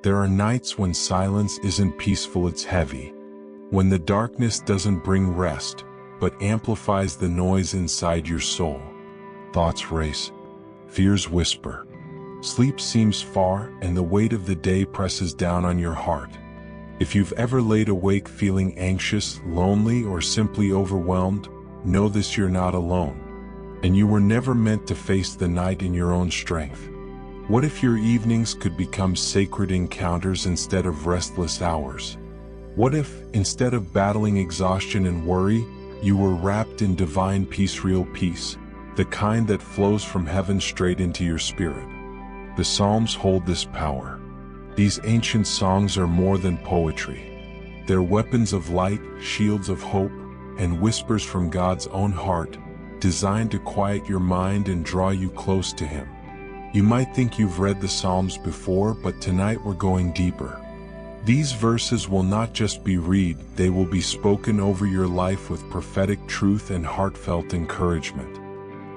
There are nights when silence isn't peaceful, it's heavy. When the darkness doesn't bring rest, but amplifies the noise inside your soul. Thoughts race, fears whisper. Sleep seems far, and the weight of the day presses down on your heart. If you've ever laid awake feeling anxious, lonely, or simply overwhelmed, know this: you're not alone. And you were never meant to face the night in your own strength. What if your evenings could become sacred encounters instead of restless hours? What if, instead of battling exhaustion and worry, you were wrapped in divine peace, real peace, the kind that flows from heaven straight into your spirit? The Psalms hold this power. These ancient songs are more than poetry. They're weapons of light, shields of hope, and whispers from God's own heart, designed to quiet your mind and draw you close to Him. You might think you've read the Psalms before, but tonight we're going deeper. These verses will not just be read, they will be spoken over your life with prophetic truth and heartfelt encouragement.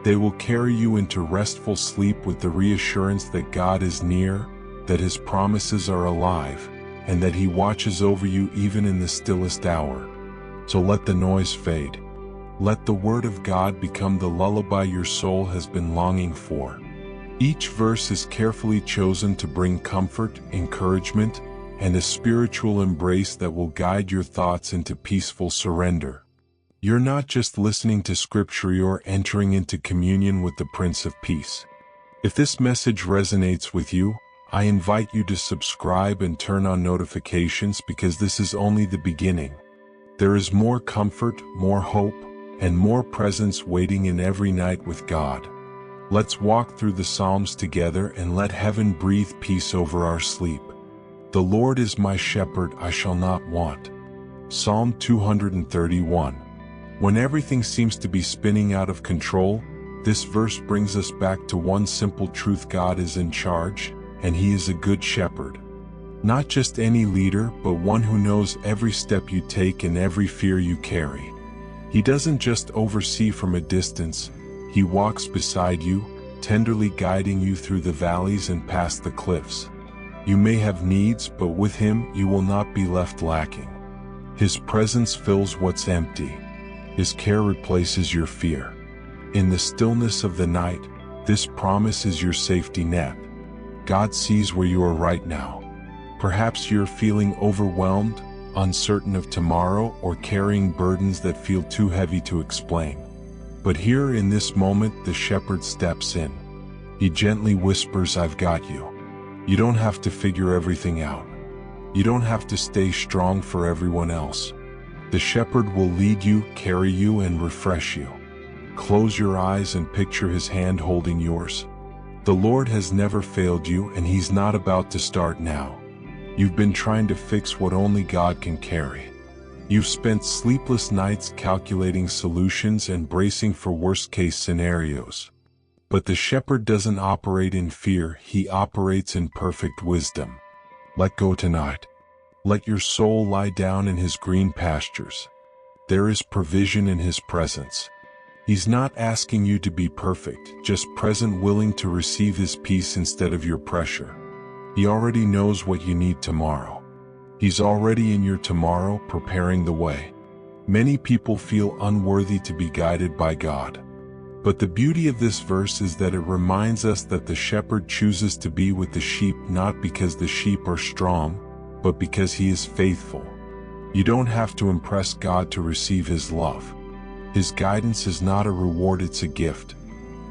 They will carry you into restful sleep with the reassurance that God is near, that His promises are alive, and that He watches over you even in the stillest hour. So let the noise fade. Let the Word of God become the lullaby your soul has been longing for. Each verse is carefully chosen to bring comfort, encouragement, and a spiritual embrace that will guide your thoughts into peaceful surrender. You're not just listening to Scripture, you're entering into communion with the Prince of Peace. If this message resonates with you, I invite you to subscribe and turn on notifications, because this is only the beginning. There is more comfort, more hope, and more presence waiting in every night with God. Let's walk through the Psalms together and let heaven breathe peace over our sleep. The Lord is my shepherd, I shall not want. Psalm 231. When everything seems to be spinning out of control, this verse brings us back to one simple truth: God is in charge, and He is a good shepherd. Not just any leader, but one who knows every step you take and every fear you carry. He doesn't just oversee from a distance, He walks beside you, tenderly guiding you through the valleys and past the cliffs. You may have needs, but with Him you will not be left lacking. His presence fills what's empty. His care replaces your fear. In the stillness of the night, this promise is your safety net. God sees where you are right now. Perhaps you're feeling overwhelmed, uncertain of tomorrow, or carrying burdens that feel too heavy to explain. But here in this moment, the shepherd steps in. He gently whispers, I've got you. You don't have to figure everything out. You don't have to stay strong for everyone else. The shepherd will lead you, carry you, and refresh you. Close your eyes and picture His hand holding yours. The Lord has never failed you, and He's not about to start now. You've been trying to fix what only God can carry. You've spent sleepless nights calculating solutions and bracing for worst-case scenarios. But the shepherd doesn't operate in fear, He operates in perfect wisdom. Let go tonight. Let your soul lie down in His green pastures. There is provision in His presence. He's not asking you to be perfect, just present, willing to receive His peace instead of your pressure. He already knows what you need tomorrow. He's already in your tomorrow, preparing the way. Many people feel unworthy to be guided by God. But the beauty of this verse is that it reminds us that the shepherd chooses to be with the sheep not because the sheep are strong, but because He is faithful. You don't have to impress God to receive His love. His guidance is not a reward, it's a gift.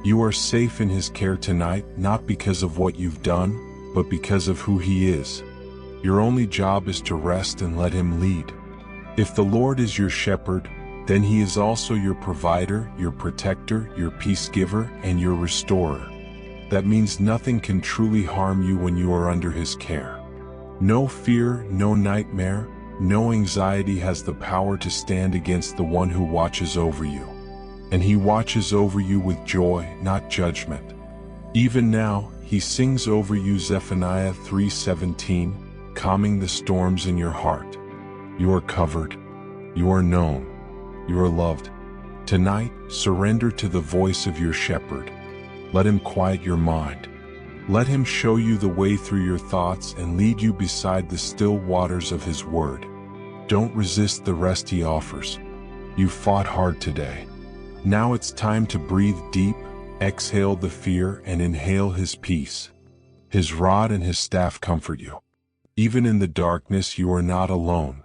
You are safe in His care tonight, not because of what you've done, but because of who He is. Your only job is to rest and let Him lead. If the Lord is your shepherd, then He is also your provider, your protector, your peace giver, and your restorer. That means nothing can truly harm you when you are under His care. No fear, no nightmare, no anxiety has the power to stand against the one who watches over you. And He watches over you with joy, not judgment. Even now, He sings over you Zephaniah 3:17, calming the storms in your heart. You are covered. You are known. You are loved. Tonight, surrender to the voice of your shepherd. Let Him quiet your mind. Let him show you the way through your thoughts and lead you beside the still waters of his word. Don't resist the rest he offers. You fought hard today. Now it's time to breathe deep, exhale the fear, and inhale his peace. His rod and his staff comfort you. Even in the darkness, you are not alone.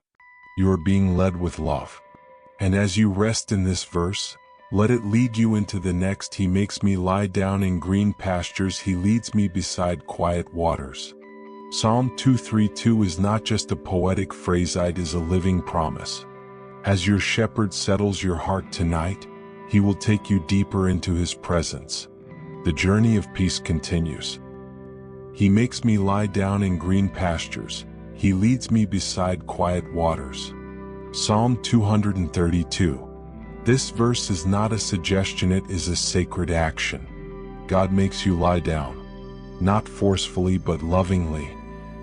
You are being led with love. And as you rest in this verse, let it lead you into the next. He makes me lie down in green pastures. He leads me beside quiet waters. Psalm 232 is not just a poetic phrase, it is a living promise. As your shepherd settles your heart tonight, he will take you deeper into his presence. The journey of peace continues. He makes me lie down in green pastures. He leads me beside quiet waters. Psalm 232. This verse is not a suggestion, it is a sacred action. God makes you lie down, not forcefully but lovingly.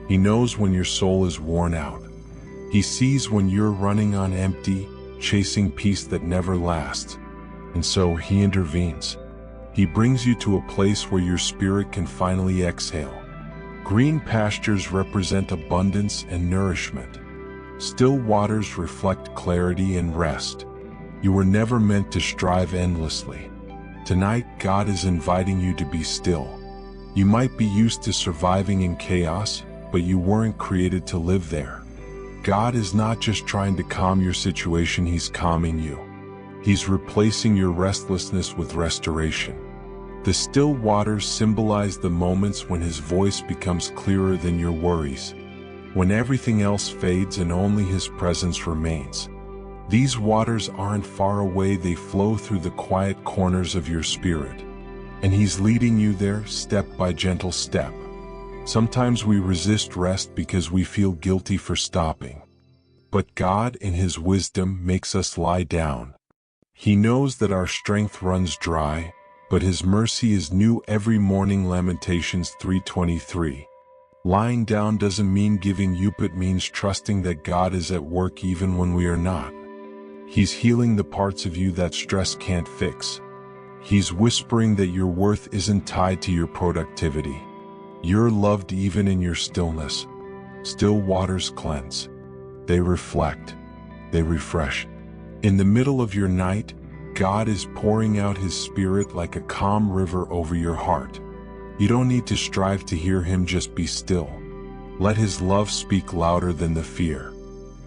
He knows when your soul is worn out. He sees when you're running on empty, chasing peace that never lasts. And so he intervenes. He brings you to a place where your spirit can finally exhale. Green pastures represent abundance and nourishment. Still waters reflect clarity and rest. You were never meant to strive endlessly. Tonight, God is inviting you to be still. You might be used to surviving in chaos, but you weren't created to live there. God is not just trying to calm your situation, he's calming you. He's replacing your restlessness with restoration. The still waters symbolize the moments when his voice becomes clearer than your worries, when everything else fades and only his presence remains. These waters aren't far away, they flow through the quiet corners of your spirit. And he's leading you there step by gentle step. Sometimes we resist rest because we feel guilty for stopping. But God, in his wisdom, makes us lie down. He knows that our strength runs dry, but his mercy is new every morning. Lamentations 3:23. Lying down doesn't mean giving up, it means trusting that God is at work even when we are not. He's healing the parts of you that stress can't fix. He's whispering that your worth isn't tied to your productivity. You're loved even in your stillness. Still waters cleanse. They reflect. They refresh. In the middle of your night, God is pouring out his spirit like a calm river over your heart. You don't need to strive to hear him, just be still. Let his love speak louder than the fear.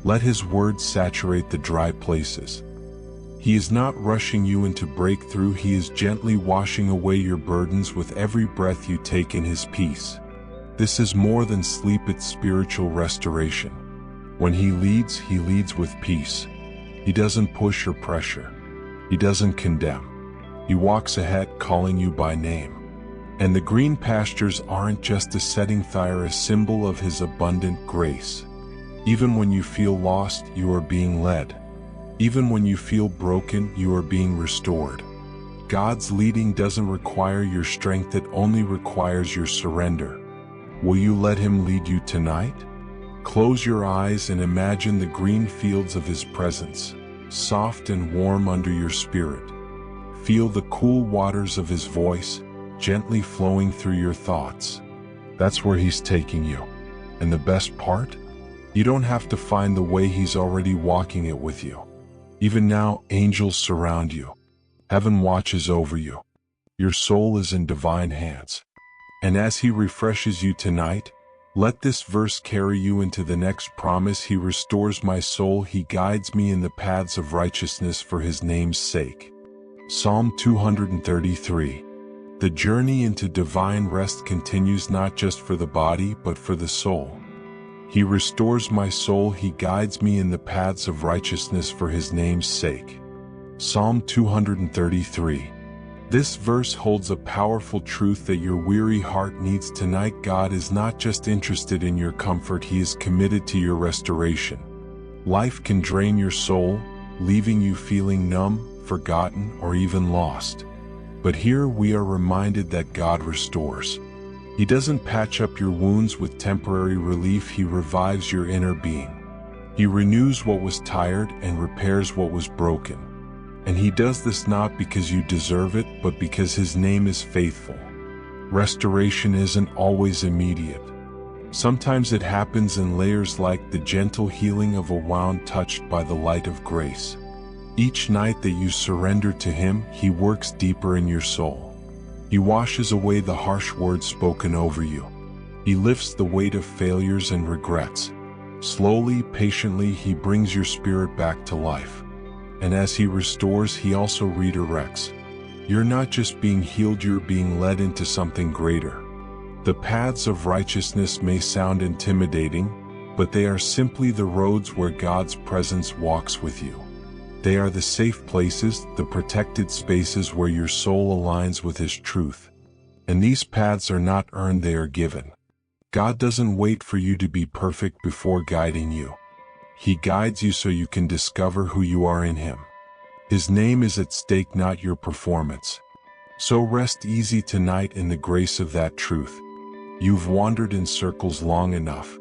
Let his word saturate the dry places. He is not rushing you into breakthrough, he is gently washing away your burdens with every breath you take in his peace. This is more than sleep, it's spiritual restoration. When he leads with peace. He doesn't push or pressure. He doesn't condemn. He walks ahead, calling you by name. And the green pastures aren't just a setting, they're a symbol of his abundant grace. Even when you feel lost, you are being led. Even when you feel broken, you are being restored. God's leading doesn't require your strength, it only requires your surrender. Will you let him lead you tonight? Close your eyes and imagine the green fields of his presence, soft and warm under your spirit. Feel the cool waters of his voice, gently flowing through your thoughts. That's where he's taking you. And the best part? You don't have to find the way, he's already walking it with you. Even now, angels surround you. Heaven watches over you. Your soul is in divine hands. And as he refreshes you tonight, let this verse carry you into the next promise. He restores my soul, he guides me in the paths of righteousness for his name's sake. Psalm 233. The journey into divine rest continues, not just for the body but for the soul. He restores my soul, he guides me in the paths of righteousness for his name's sake. Psalm 233. This verse holds a powerful truth that your weary heart needs tonight. God is not just interested in your comfort, he is committed to your restoration. Life can drain your soul, leaving you feeling numb, forgotten, or even lost. But here we are reminded that God restores. He doesn't patch up your wounds with temporary relief, he revives your inner being. He renews what was tired and repairs what was broken. And he does this not because you deserve it, but because his name is faithful. Restoration isn't always immediate. Sometimes it happens in layers, like the gentle healing of a wound touched by the light of grace. Each night that you surrender to Him, He works deeper in your soul. He washes away the harsh words spoken over you. He lifts the weight of failures and regrets. Slowly, patiently, He brings your spirit back to life. And as He restores, He also redirects. You're not just being healed, you're being led into something greater. The paths of righteousness may sound intimidating, but they are simply the roads where God's presence walks with you. They are the safe places, the protected spaces where your soul aligns with His truth. And these paths are not earned, they are given. God doesn't wait for you to be perfect before guiding you. He guides you so you can discover who you are in Him. His name is at stake, not your performance. So rest easy tonight in the grace of that truth. You've wandered in circles long enough.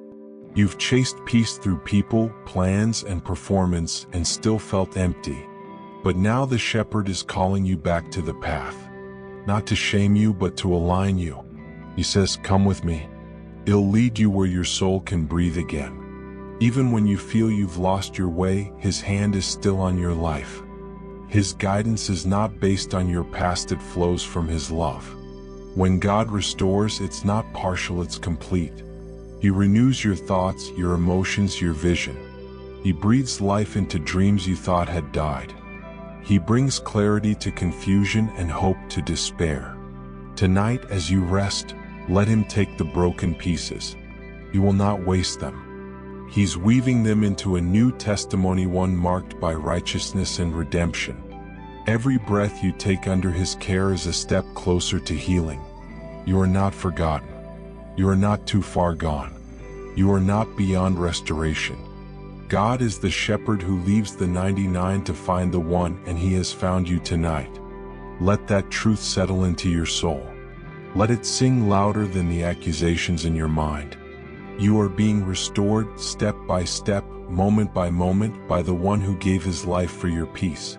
You've chased peace through people, plans, and performance and still felt empty. But now the Shepherd is calling you back to the path. Not to shame you, but to align you. He says, "Come with me." He'll lead you where your soul can breathe again. Even when you feel you've lost your way, His hand is still on your life. His guidance is not based on your past, it flows from His love. When God restores, it's not partial, it's complete. He renews your thoughts, your emotions, your vision. He breathes life into dreams you thought had died. He brings clarity to confusion and hope to despair. Tonight, as you rest, let Him take the broken pieces. You will not waste them. He's weaving them into a new testimony, one marked by righteousness and redemption. Every breath you take under His care is a step closer to healing. You are not forgotten. You are not too far gone. You are not beyond restoration. God is the shepherd who leaves the 99 to find the one, and He has found you tonight. Let that truth settle into your soul. Let it sing louder than the accusations in your mind. You are being restored step by step, moment by moment, by the one who gave His life for your peace.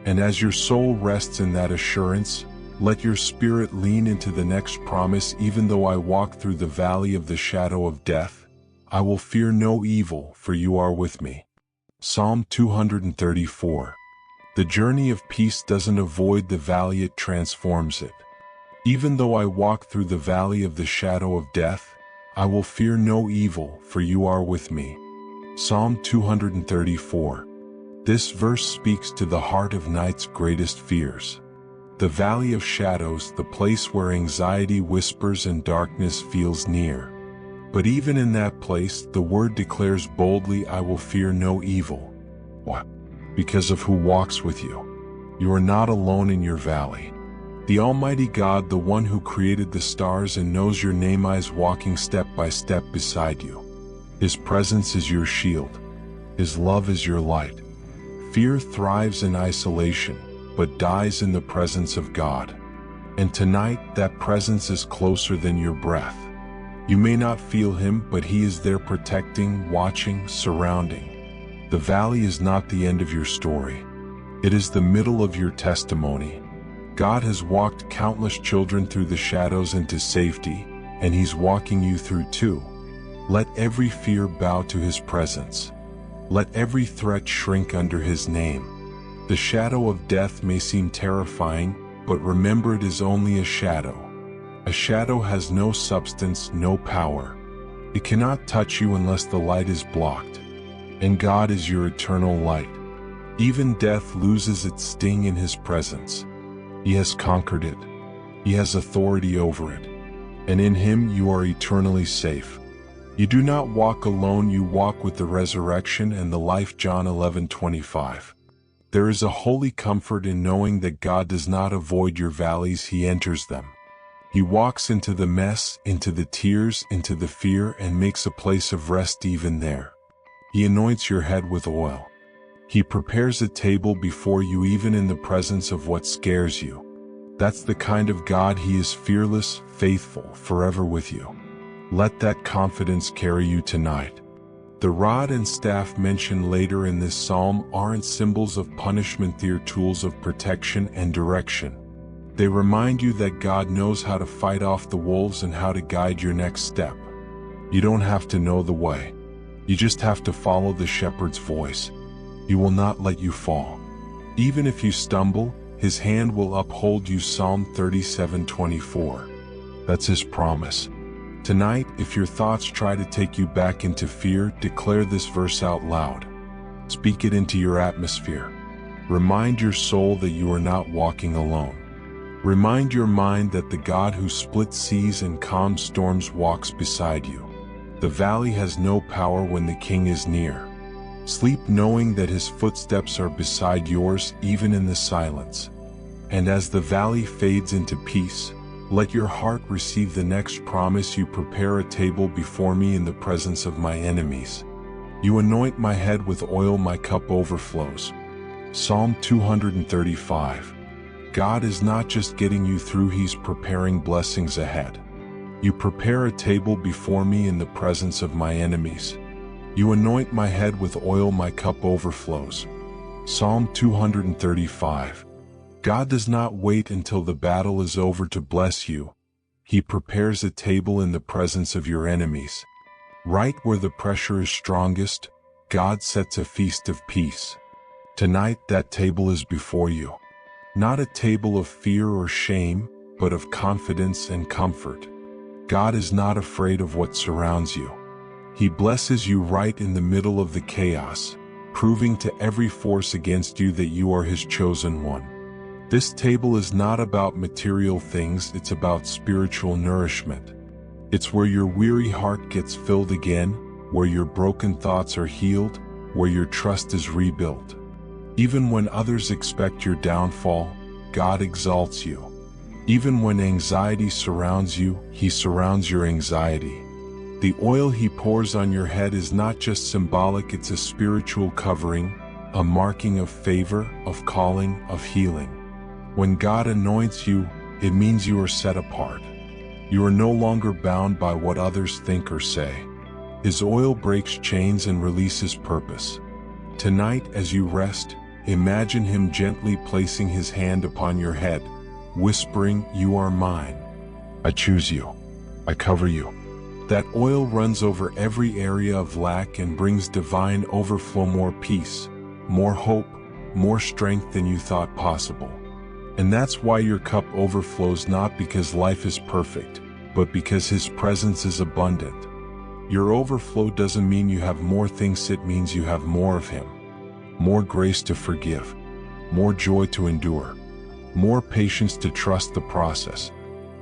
And as your soul rests in that assurance, let your spirit lean into the next promise. Even though I walk through the valley of the shadow of death, I will fear no evil, for you are with me. Psalm 234. The journey of peace doesn't avoid the valley, it transforms it. Even though I walk through the valley of the shadow of death, I will fear no evil, for you are with me. Psalm 234. This verse speaks to the heart of night's greatest fears. The valley of shadows, the place where anxiety whispers and darkness feels near. But even in that place, the Word declares boldly, I will fear no evil. Why? Because of who walks with you. You are not alone in your valley. The Almighty God, the one who created the stars and knows your name, is walking step by step beside you. His presence is your shield. His love is your light. Fear thrives in isolation, but dies in the presence of God. And tonight, that presence is closer than your breath. You may not feel Him, but He is there, protecting, watching, surrounding. The valley is not the end of your story. It is the middle of your testimony. God has walked countless children through the shadows into safety, and He's walking you through too. Let every fear bow to His presence. Let every threat shrink under His name. The shadow of death may seem terrifying, but remember, it is only a shadow. A shadow has no substance, no power. It cannot touch you unless the light is blocked. And God is your eternal light. Even death loses its sting in His presence. He has conquered it. He has authority over it. And in Him you are eternally safe. You do not walk alone, you walk with the resurrection and the life. John 11:25. There is a holy comfort in knowing that God does not avoid your valleys, He enters them. He walks into the mess, into the tears, into the fear, and makes a place of rest even there. He anoints your head with oil. He prepares a table before you, even in the presence of what scares you. That's the kind of God He is: fearless, faithful, forever with you. Let that confidence carry you tonight. The rod and staff mentioned later in this psalm aren't symbols of punishment, they're tools of protection and direction. They remind you that God knows how to fight off the wolves and how to guide your next step. You don't have to know the way. You just have to follow the shepherd's voice. He will not let you fall. Even if you stumble, his hand will uphold you. Psalm 37:24. That's his promise. Tonight, if your thoughts try to take you back into fear, declare this verse out loud. Speak it into your atmosphere. Remind your soul that you are not walking alone. Remind your mind that the God who splits seas and calms storms walks beside you. The valley has no power when the King is near. Sleep knowing that his footsteps are beside yours, even in the silence. And as the valley fades into peace, let your heart receive the next promise. You prepare a table before me in the presence of my enemies. You anoint my head with oil, my cup overflows. Psalm 235. God is not just getting you through, he's preparing blessings ahead. You prepare a table before me in the presence of my enemies. You anoint my head with oil, my cup overflows. Psalm 235. God does not wait until the battle is over to bless you. He prepares a table in the presence of your enemies. Right where the pressure is strongest, God sets a feast of peace. Tonight, that table is before you. Not a table of fear or shame, but of confidence and comfort. God is not afraid of what surrounds you. He blesses you right in the middle of the chaos, proving to every force against you that you are his chosen one. This table is not about material things, it's about spiritual nourishment. It's where your weary heart gets filled again, where your broken thoughts are healed, where your trust is rebuilt. Even when others expect your downfall, God exalts you. Even when anxiety surrounds you, he surrounds your anxiety. The oil he pours on your head is not just symbolic, it's a spiritual covering, a marking of favor, of calling, of healing. When God anoints you, it means you are set apart. You are no longer bound by what others think or say. His oil breaks chains and releases purpose. Tonight, as you rest, imagine him gently placing his hand upon your head, whispering, "You are mine. I choose you. I cover you." That oil runs over every area of lack and brings divine overflow, more peace, more hope, more strength than you thought possible. And that's why your cup overflows, not because life is perfect, but because his presence is abundant. Your overflow doesn't mean you have more things, it means you have more of him. More grace to forgive, more joy to endure, more patience to trust the process.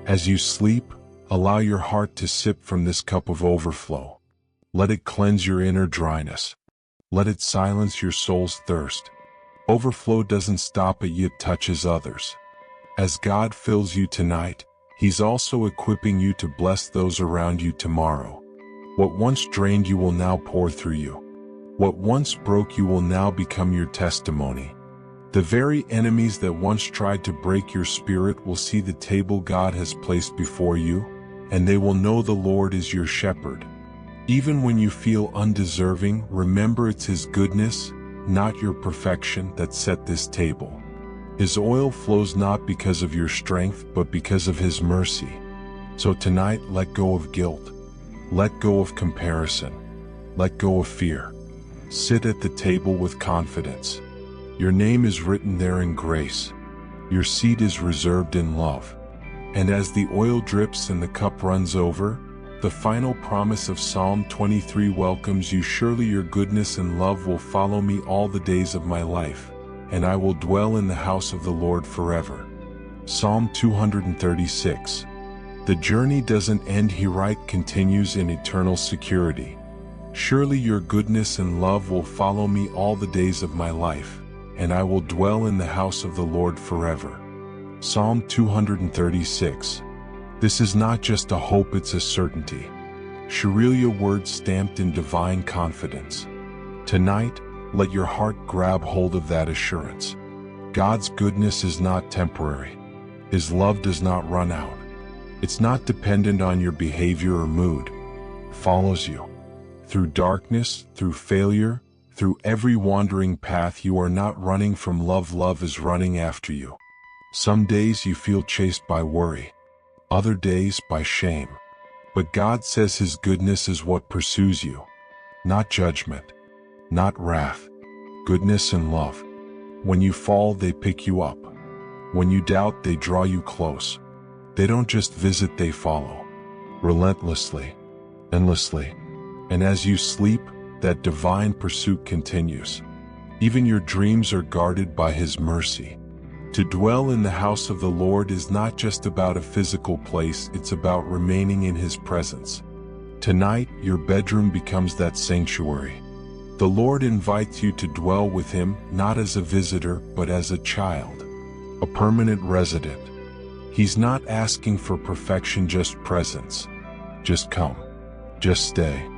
As you sleep, allow your heart to sip from this cup of overflow. Let it cleanse your inner dryness. Let it silence your soul's thirst. Overflow doesn't stop it, yet touches others. As God fills you tonight, he's also equipping you to bless those around you tomorrow. What once drained you will now pour through you. What once broke you will now become your testimony. The very enemies that once tried to break your spirit will see the table God has placed before you, and they will know the Lord is your shepherd. Even when you feel undeserving, remember it's his goodness, not your perfection, that set this table. His oil flows not because of your strength, but because of his mercy. So tonight, let go of guilt. Let go of comparison. Let go of fear. Sit at the table with confidence. Your name is written there in grace. Your seat is reserved in love. And as the oil drips and the cup runs over, the final promise of Psalm 23 welcomes you. Surely your goodness and love will follow me all the days of my life, and I will dwell in the house of the Lord forever. Psalm 236. The journey doesn't end here, it continues in eternal security. Surely your goodness and love will follow me all the days of my life, and I will dwell in the house of the Lord forever. Psalm 236. This is not just a hope, it's a certainty. Sharilia words stamped in divine confidence. Tonight, let your heart grab hold of that assurance. God's goodness is not temporary. His love does not run out. It's not dependent on your behavior or mood. It follows you. Through darkness, through failure, through every wandering path, you are not running from love. Love is running after you. Some days you feel chased by worry, other days by shame. But God says His goodness is what pursues you, not judgment, not wrath, goodness and love. When you fall, they pick you up. When you doubt, they draw you close. They don't just visit, they follow, relentlessly, endlessly. And as you sleep, that divine pursuit continues. Even your dreams are guarded by His mercy. To dwell in the house of the Lord is not just about a physical place, it's about remaining in His presence. Tonight, your bedroom becomes that sanctuary. The Lord invites you to dwell with Him, not as a visitor, but as a child, a permanent resident. He's not asking for perfection, just presence. Just come. Just stay.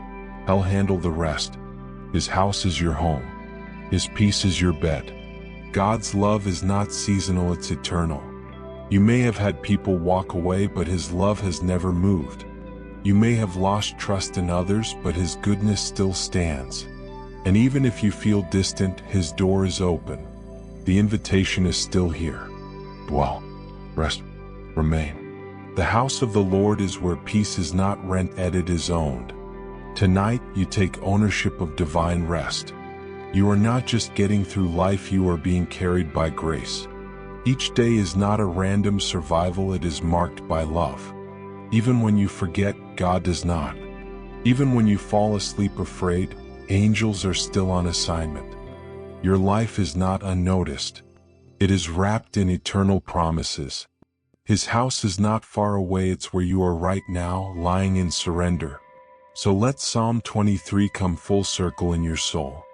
I'll handle the rest. His house is your home. His peace is your bed. God's love is not seasonal, it's eternal. You may have had people walk away, but His love has never moved. You may have lost trust in others, but His goodness still stands. And even if you feel distant, His door is open. The invitation is still here. Dwell, rest, remain. The house of the Lord is where peace is not rented, it is owned. Tonight, you take ownership of divine rest. You are not just getting through life, you are being carried by grace. Each day is not a random survival, it is marked by love. Even when you forget, God does not. Even when you fall asleep afraid, angels are still on assignment. Your life is not unnoticed. It is wrapped in eternal promises. His house is not far away, it's where you are right now, lying in surrender. So let Psalm 23 come full circle in your soul.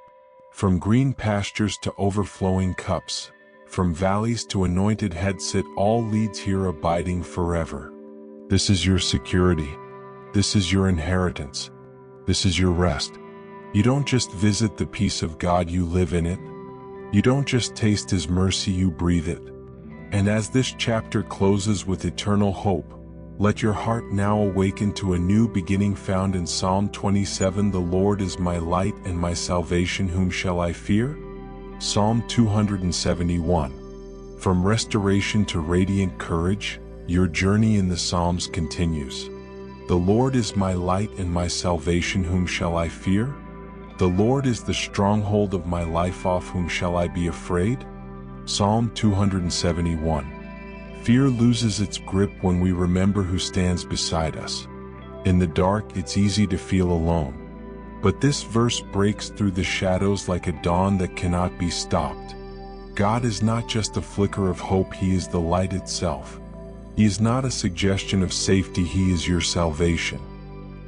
From green pastures to overflowing cups, from valleys to anointed heads, it all leads here, abiding forever. This is your security. This is your inheritance. This is your rest. You don't just visit the peace of God, you live in it. You don't just taste His mercy, you breathe it. And as this chapter closes with eternal hope, let your heart now awaken to a new beginning found in Psalm 27. The Lord is my light and my salvation, whom shall I fear? Psalm 271. From restoration to radiant courage, your journey in the Psalms continues. The Lord is my light and my salvation, whom shall I fear? The Lord is the stronghold of my life, of whom shall I be afraid? Psalm 271. Fear loses its grip when we remember who stands beside us. In the dark, it's easy to feel alone. But this verse breaks through the shadows like a dawn that cannot be stopped. God is not just a flicker of hope, He is the light itself. He is not a suggestion of safety, He is your salvation.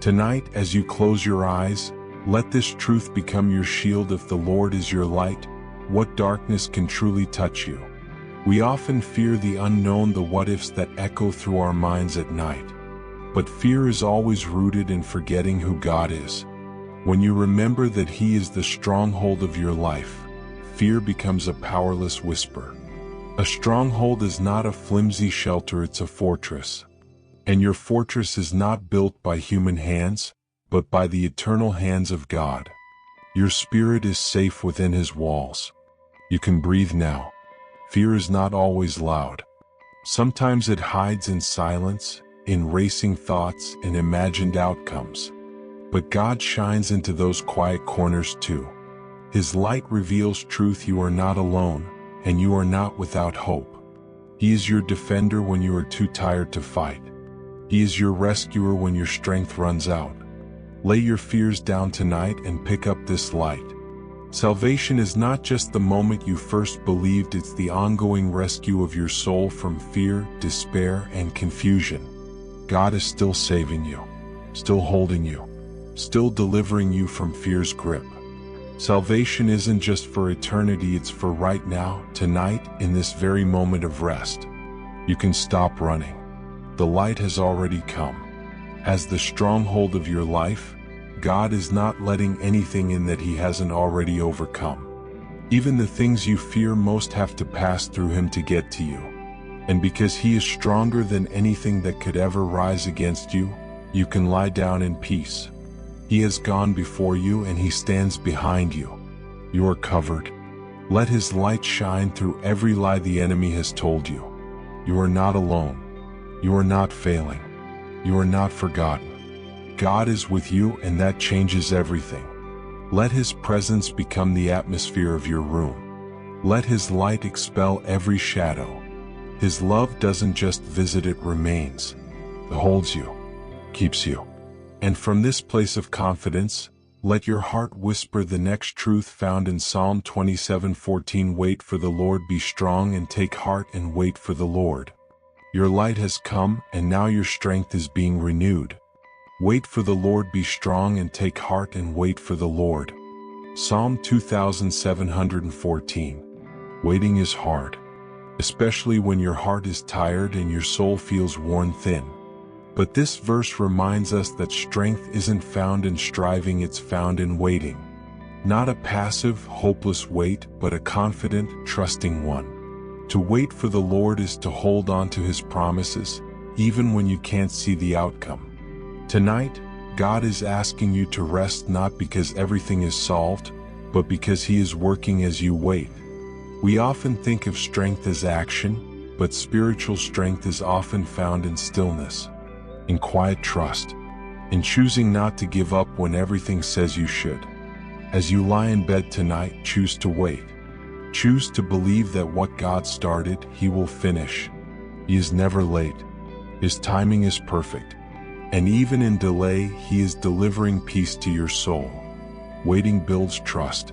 Tonight, as you close your eyes, let this truth become your shield. If the Lord is your light, what darkness can truly touch you? We often fear the unknown, the what-ifs that echo through our minds at night. But fear is always rooted in forgetting who God is. When you remember that He is the stronghold of your life, fear becomes a powerless whisper. A stronghold is not a flimsy shelter, it's a fortress. And your fortress is not built by human hands, but by the eternal hands of God. Your spirit is safe within His walls. You can breathe now. Fear is not always loud. Sometimes it hides in silence, in racing thoughts and imagined outcomes. But God shines into those quiet corners too. His light reveals truth. You are not alone, and you are not without hope. He is your defender when you are too tired to fight. He is your rescuer when your strength runs out. Lay your fears down tonight and pick up this light. Salvation is not just the moment you first believed, it's the ongoing rescue of your soul from fear, despair, and confusion. God is still saving you, still holding you, still delivering you from fear's grip. Salvation isn't just for eternity, it's for right now, tonight, in this very moment of rest. You can stop running. The light has already come. As the stronghold of your life, God is not letting anything in that He hasn't already overcome. Even the things you fear most have to pass through Him to get to you. And because He is stronger than anything that could ever rise against you, you can lie down in peace. He has gone before you and He stands behind you. You are covered. Let His light shine through every lie the enemy has told you. You are not alone. You are not failing. You are not forgotten. God is with you, and that changes everything. Let His presence become the atmosphere of your room. Let His light expel every shadow. His love doesn't just visit, it remains. It holds you, keeps you. And from this place of confidence, let your heart whisper the next truth found in Psalm 27:14. Wait for the Lord, be strong and take heart and wait for the Lord. Your light has come, and now your strength is being renewed. Wait for the Lord, be strong and take heart and wait for the Lord. Psalm 2714. Waiting is hard, especially when your heart is tired and your soul feels worn thin. But this verse reminds us that strength isn't found in striving, it's found in waiting. Not a passive, hopeless wait, but a confident, trusting one. To wait for the Lord is to hold on to His promises, even when you can't see the outcome. Tonight, God is asking you to rest, not because everything is solved, but because He is working as you wait. We often think of strength as action, but spiritual strength is often found in stillness, in quiet trust, in choosing not to give up when everything says you should. As you lie in bed tonight, choose to wait. Choose to believe that what God started, He will finish. He is never late. His timing is perfect. And even in delay, He is delivering peace to your soul. Waiting builds trust.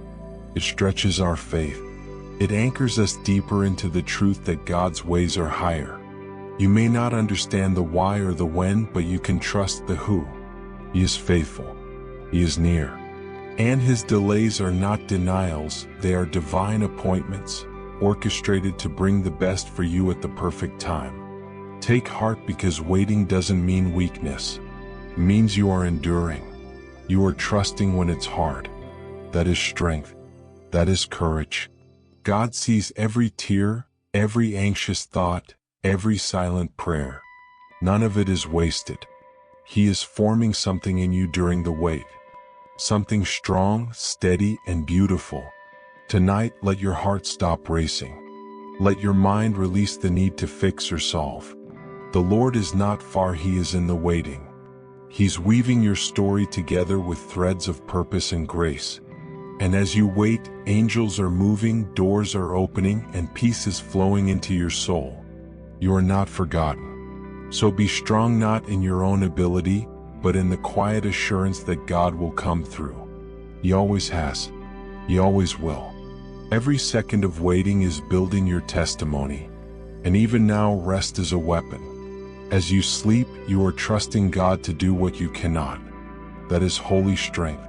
It stretches our faith. It anchors us deeper into the truth that God's ways are higher. You may not understand the why or the when, but you can trust the who. He is faithful. He is near. And His delays are not denials, they are divine appointments, orchestrated to bring the best for you at the perfect time. Take heart, because waiting doesn't mean weakness. It means you are enduring. You are trusting when it's hard. That is strength. That is courage. God sees every tear, every anxious thought, every silent prayer. None of it is wasted. He is forming something in you during the wait. Something strong, steady, and beautiful. Tonight, let your heart stop racing. Let your mind release the need to fix or solve. The Lord is not far, He is in the waiting. He's weaving your story together with threads of purpose and grace. And as you wait, angels are moving, doors are opening, and peace is flowing into your soul. You are not forgotten. So be strong, not in your own ability, but in the quiet assurance that God will come through. He always has. He always will. Every second of waiting is building your testimony. And even now, rest is a weapon. As you sleep, you are trusting God to do what you cannot. That is holy strength.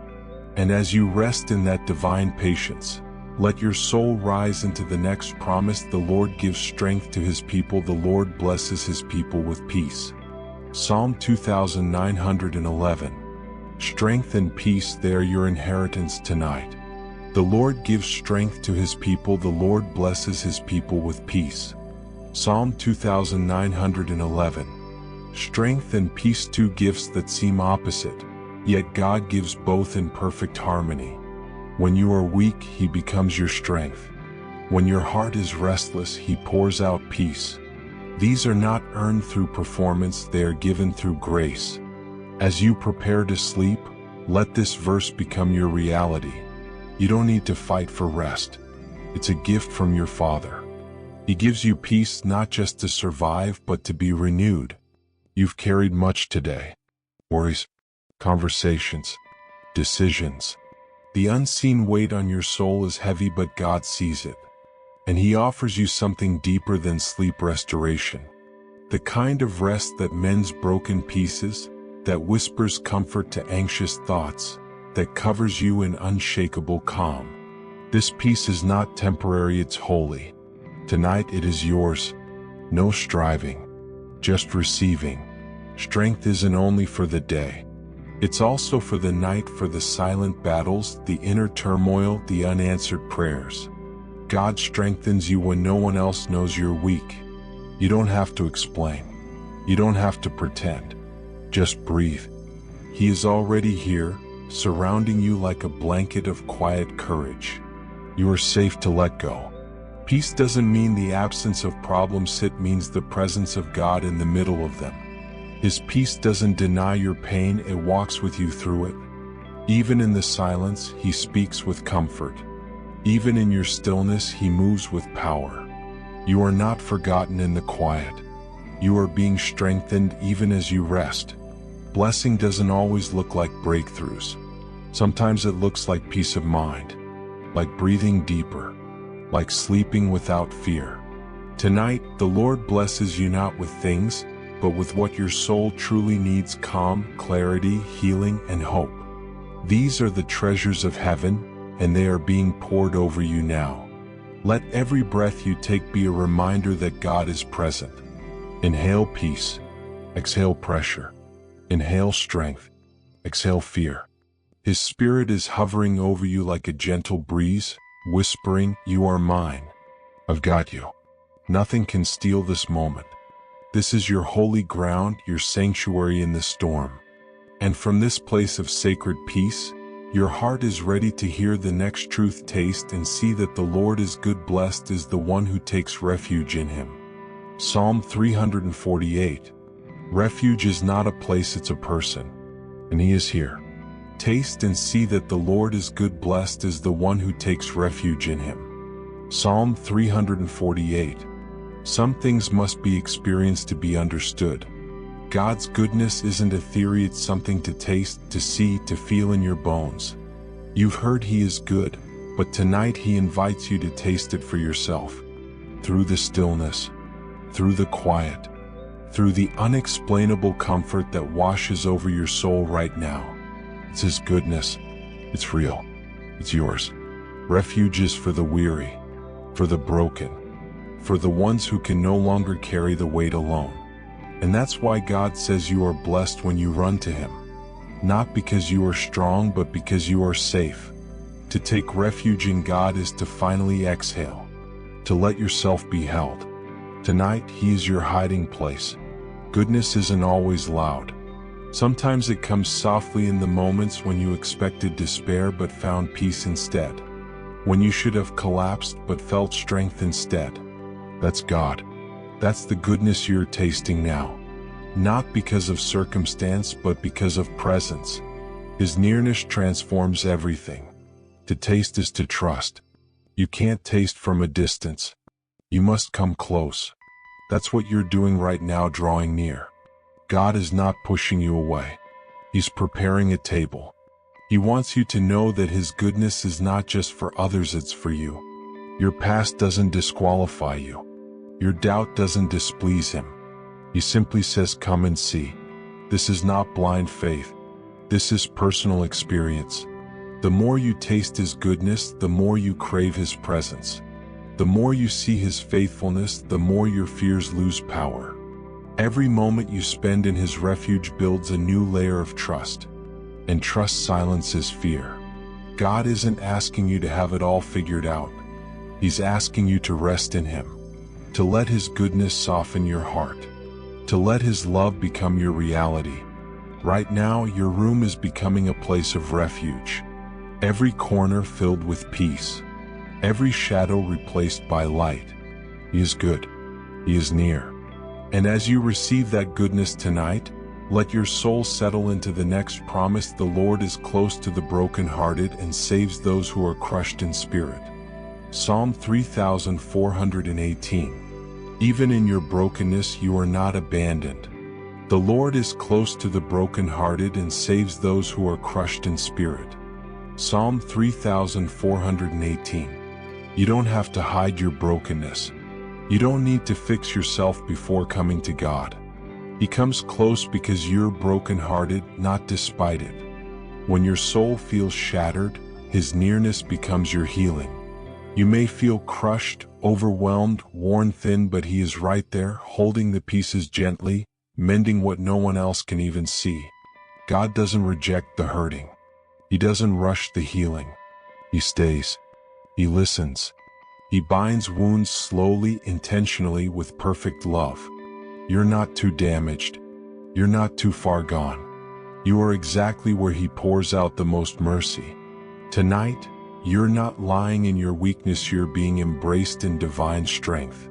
And as you rest in that divine patience, let your soul rise into the next promise. The Lord gives strength to His people. The Lord blesses His people with peace. Psalm 2911. Strength and peace, they are your inheritance tonight. The Lord gives strength to His people. The Lord blesses His people with peace. Psalm 2911. Strength and peace, two gifts that seem opposite, yet God gives both in perfect harmony. When you are weak, He becomes your strength. When your heart is restless, He pours out peace. These are not earned through performance, they are given through grace. As you prepare to sleep, let this verse become your reality. You don't need to fight for rest. It's a gift from your Father. He gives you peace not just to survive, but to be renewed. You've carried much today. Worries, conversations, decisions. The unseen weight on your soul is heavy, but God sees it. And He offers you something deeper than sleep: restoration. The kind of rest that mends broken pieces, that whispers comfort to anxious thoughts, that covers you in unshakable calm. This peace is not temporary, it's holy. Tonight it is yours. No striving, just receiving. Strength isn't only for the day. It's also for the night, for the silent battles, the inner turmoil, the unanswered prayers. God strengthens you when no one else knows you're weak. You don't have to explain. You don't have to pretend. Just breathe. He is already here, surrounding you like a blanket of quiet courage. You are safe to let go. Peace doesn't mean the absence of problems, it means the presence of God in the middle of them. His peace doesn't deny your pain, it walks with you through it. Even in the silence, He speaks with comfort. Even in your stillness, He moves with power. You are not forgotten in the quiet. You are being strengthened even as you rest. Blessing doesn't always look like breakthroughs. Sometimes it looks like peace of mind, like breathing deeper, like sleeping without fear. Tonight, the Lord blesses you not with things, but with what your soul truly needs: calm, clarity, healing, and hope. These are the treasures of heaven, and they are being poured over you now. Let every breath you take be a reminder that God is present. Inhale peace, exhale pressure. Inhale strength, exhale fear. His Spirit is hovering over you like a gentle breeze, whispering, "You are mine. I've got you." Nothing can steal this moment. This is your holy ground, your sanctuary in the storm. And from this place of sacred peace, your heart is ready to hear the next truth. Taste and see that the Lord is good. Blessed is the one who takes refuge in Him. Psalm 348. Refuge is not a place, it's a person. And He is here. Taste and see that the Lord is good. Blessed is the one who takes refuge in Him. Psalm 348. Some things must be experienced to be understood. God's goodness isn't a theory, it's something to taste, to see, to feel in your bones. You've heard He is good, but tonight He invites you to taste it for yourself. Through the stillness, through the quiet, through the unexplainable comfort that washes over your soul right now. It's His goodness. It's real. It's yours. Refuge is for the weary, for the broken, for the ones who can no longer carry the weight alone. And that's why God says you are blessed when you run to Him. Not because you are strong, but because you are safe. To take refuge in God is to finally exhale, to let yourself be held. Tonight, He is your hiding place. Goodness isn't always loud. Sometimes it comes softly in the moments when you expected despair but found peace instead. When you should have collapsed but felt strength instead. That's God. That's the goodness you're tasting now. Not because of circumstance, but because of presence. His nearness transforms everything. To taste is to trust. You can't taste from a distance. You must come close. That's what you're doing right now, drawing near. God is not pushing you away. He's preparing a table. He wants you to know that His goodness is not just for others, it's for you. Your past doesn't disqualify you. Your doubt doesn't displease Him. He simply says, "Come and see." This is not blind faith. This is personal experience. The more you taste His goodness, the more you crave His presence. The more you see His faithfulness, the more your fears lose power. Every moment you spend in His refuge builds a new layer of trust. And trust silences fear. God isn't asking you to have it all figured out. He's asking you to rest in Him. To let His goodness soften your heart. To let His love become your reality. Right now, your room is becoming a place of refuge. Every corner filled with peace. Every shadow replaced by light. He is good. He is near. And as you receive that goodness tonight, let your soul settle into the next promise. The Lord is close to the brokenhearted and saves those who are crushed in spirit. Psalm 3418. Even in your brokenness you are not abandoned. The Lord is close to the brokenhearted and saves those who are crushed in spirit. Psalm 3418. You don't have to hide your brokenness. You don't need to fix yourself before coming to God. He comes close because you're brokenhearted, not despite it. When your soul feels shattered, His nearness becomes your healing. You may feel crushed, overwhelmed, worn thin, but He is right there, holding the pieces gently, mending what no one else can even see. God doesn't reject the hurting. He doesn't rush the healing. He stays. He listens. He binds wounds slowly, intentionally, with perfect love. You're not too damaged. You're not too far gone. You are exactly where He pours out the most mercy. Tonight, You're not lying in your weakness, you're being embraced in divine strength.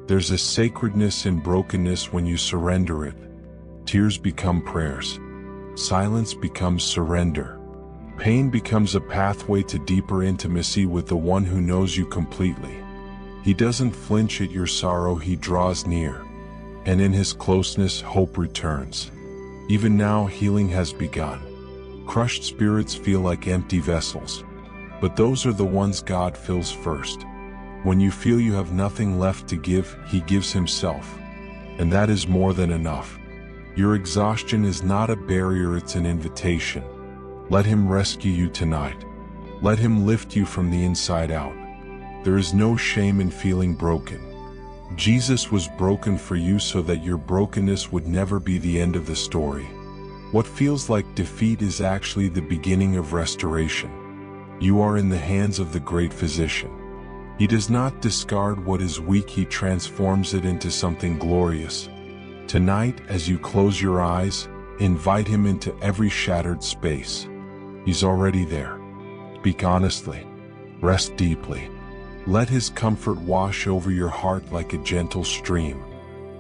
There's a sacredness in brokenness when you surrender it. Tears become prayers. Silence becomes surrender. Pain becomes a pathway to deeper intimacy with the one who knows you completely. He doesn't flinch at your sorrow, he draws near. And in his closeness, hope returns. Even now, healing has begun. Crushed spirits feel like empty vessels. But those are the ones God fills first. When you feel you have nothing left to give, he gives himself. And that is more than enough. Your exhaustion is not a barrier, it's an invitation. Let him rescue you tonight. Let him lift you from the inside out. There is no shame in feeling broken. Jesus was broken for you so that your brokenness would never be the end of the story. What feels like defeat is actually the beginning of restoration. You are in the hands of the great physician. He does not discard what is weak, he transforms it into something glorious. Tonight, as you close your eyes, invite him into every shattered space. He's already there. Speak honestly. Rest deeply. Let his comfort wash over your heart like a gentle stream.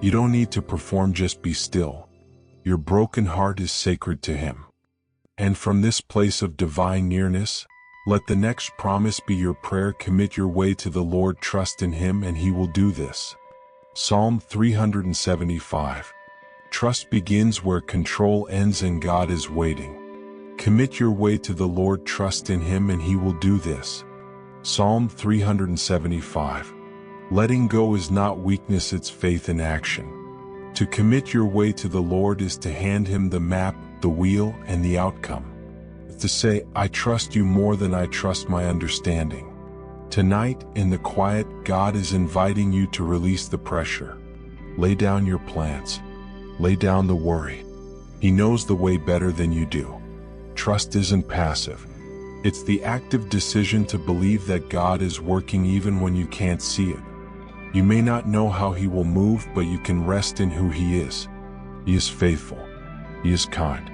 You don't need to perform, just be still. Your broken heart is sacred to him. And from this place of divine nearness, let the next promise be your prayer. Commit your way to the Lord, trust in him, and he will do this. Psalm 375. Trust begins where control ends and God is waiting. Commit your way to the Lord, trust in him, and he will do this. Psalm 375. Letting go is not weakness, it's faith in action. To commit your way to the Lord is to hand him the map, the wheel, and the outcome. It's to say, I trust you more than I trust my understanding. Tonight, in the quiet, God is inviting you to release the pressure. Lay down your plans. Lay down the worry. He knows the way better than you do. Trust isn't passive. It's the active decision to believe that God is working even when you can't see it. You may not know how he will move, but you can rest in who he is. He is faithful. He is kind.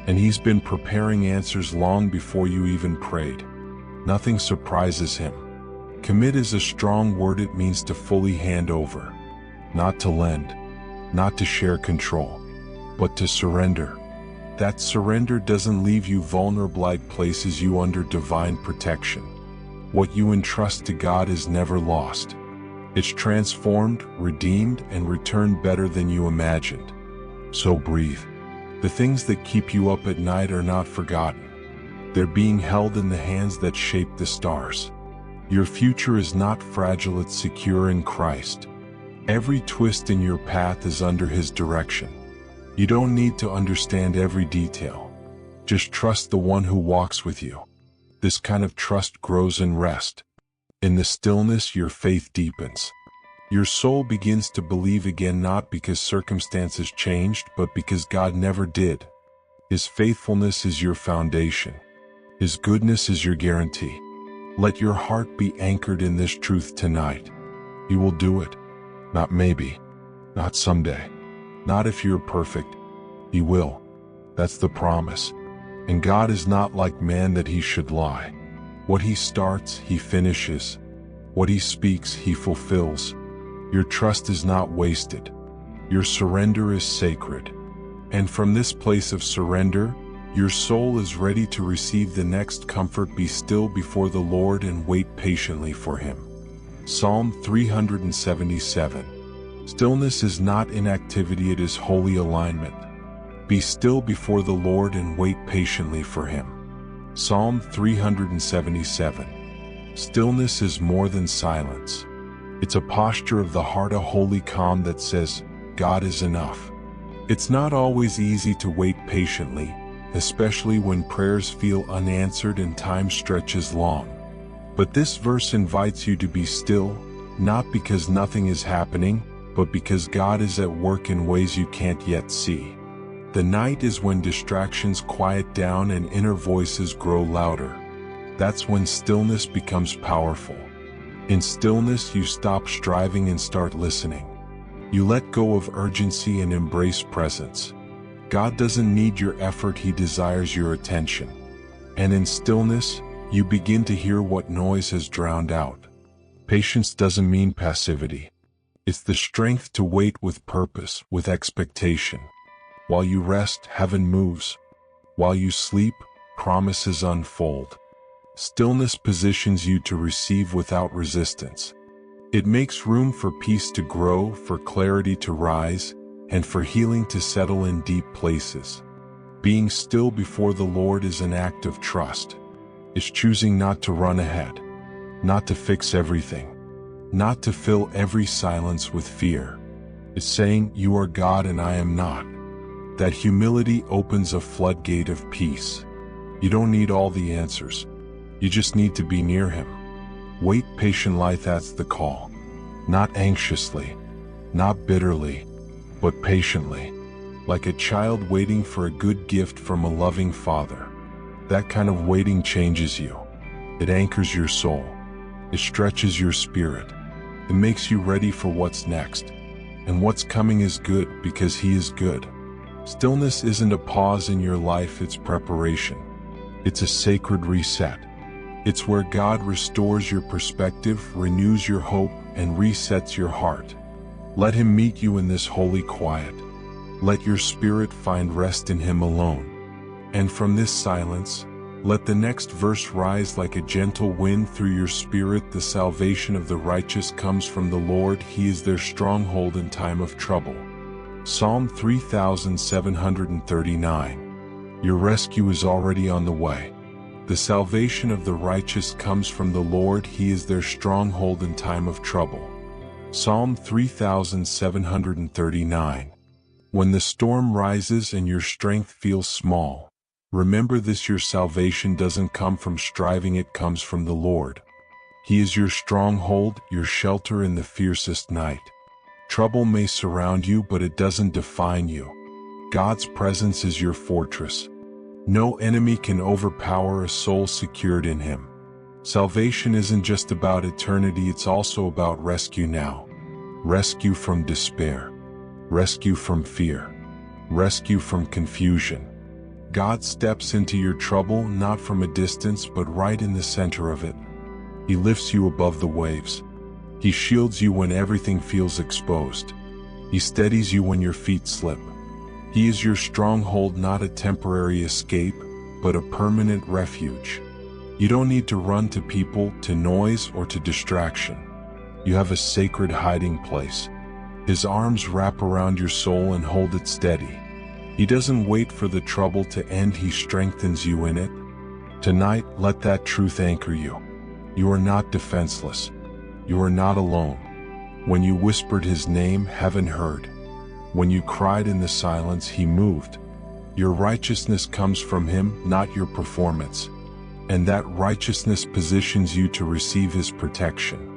And he's been preparing answers long before you even prayed. Nothing surprises him. Commit is a strong word. It means to fully hand over. Not to lend. Not to share control. But to surrender. That surrender doesn't leave you vulnerable, it places you under divine protection. What you entrust to God is never lost. It's transformed, redeemed, and returned better than you imagined. So breathe. The things that keep you up at night are not forgotten. They're being held in the hands that shape the stars. Your future is not fragile, it's secure in Christ. Every twist in your path is under his direction. You don't need to understand every detail. Just trust the one who walks with you. This kind of trust grows in rest. In the stillness, your faith deepens. Your soul begins to believe again, not because circumstances changed, but because God never did. His faithfulness is your foundation. His goodness is your guarantee. Let your heart be anchored in this truth tonight. He will do it. Not maybe. Not someday. Not if you're perfect. He will. That's the promise. And God is not like man that he should lie. What he starts, he finishes. What he speaks, he fulfills. Your trust is not wasted. Your surrender is sacred. And from this place of surrender, your soul is ready to receive the next comfort. Be still before the Lord and wait patiently for him. Psalm 377. Stillness is not inactivity, it is holy alignment. Be still before the Lord and wait patiently for him. Psalm 377. Stillness is more than silence. It's a posture of the heart, a holy calm that says, God is enough. It's not always easy to wait patiently, especially when prayers feel unanswered and time stretches long. But this verse invites you to be still, not because nothing is happening, but because God is at work in ways you can't yet see. The night is when distractions quiet down and inner voices grow louder. That's when stillness becomes powerful. In stillness, you stop striving and start listening. You let go of urgency and embrace presence. God doesn't need your effort, he desires your attention. And in stillness, You begin to hear what noise has drowned out. Patience doesn't mean passivity. It's the strength to wait with purpose, with expectation. While you rest, heaven moves. While you sleep, promises unfold. Stillness positions you to receive without resistance. It makes room for peace to grow, for clarity to rise, and for healing to settle in deep places. Being still before the Lord is an act of trust. It's choosing not to run ahead, not to fix everything, not to fill every silence with fear. It's saying, "You are God and I am not." That humility opens a floodgate of peace. You don't need all the answers. You just need to be near Him. Wait patiently, that's the call. Not anxiously, not bitterly, but patiently. Like a child waiting for a good gift from a loving Father. That kind of waiting changes you. It anchors your soul. It stretches your spirit. It makes you ready for what's next. And what's coming is good because He is good. Stillness isn't a pause in your life, it's preparation. It's a sacred reset. It's where God restores your perspective, renews your hope, and resets your heart. Let Him meet you in this holy quiet. Let your spirit find rest in Him alone. And from this silence, let the next verse rise like a gentle wind through your spirit. The salvation of the righteous comes from the Lord. He is their stronghold in time of trouble. Psalm 3739. Your rescue is already on the way. The salvation of the righteous comes from the Lord. He is their stronghold in time of trouble. Psalm 3739. When the storm rises and your strength feels small, remember this: your salvation doesn't come from striving, it comes from the Lord. He is your stronghold, your shelter in the fiercest night. Trouble may surround you, but it doesn't define you. God's presence is your fortress. No enemy can overpower a soul secured in Him. Salvation isn't just about eternity, it's also about rescue now. Rescue from despair. Rescue from fear. Rescue from confusion. God steps into your trouble not from a distance but right in the center of it. He lifts you above the waves. He shields you when everything feels exposed. He steadies you when your feet slip. He is your stronghold, not a temporary escape, but a permanent refuge. You don't need to run to people, to noise, or to distraction. You have a sacred hiding place. His arms wrap around your soul and hold it steady. He doesn't wait for the trouble to end, He strengthens you in it. Tonight, let that truth anchor you. You are not defenseless. You are not alone. When you whispered His name, heaven heard. When you cried in the silence, He moved. Your righteousness comes from Him, not your performance. And that righteousness positions you to receive His protection.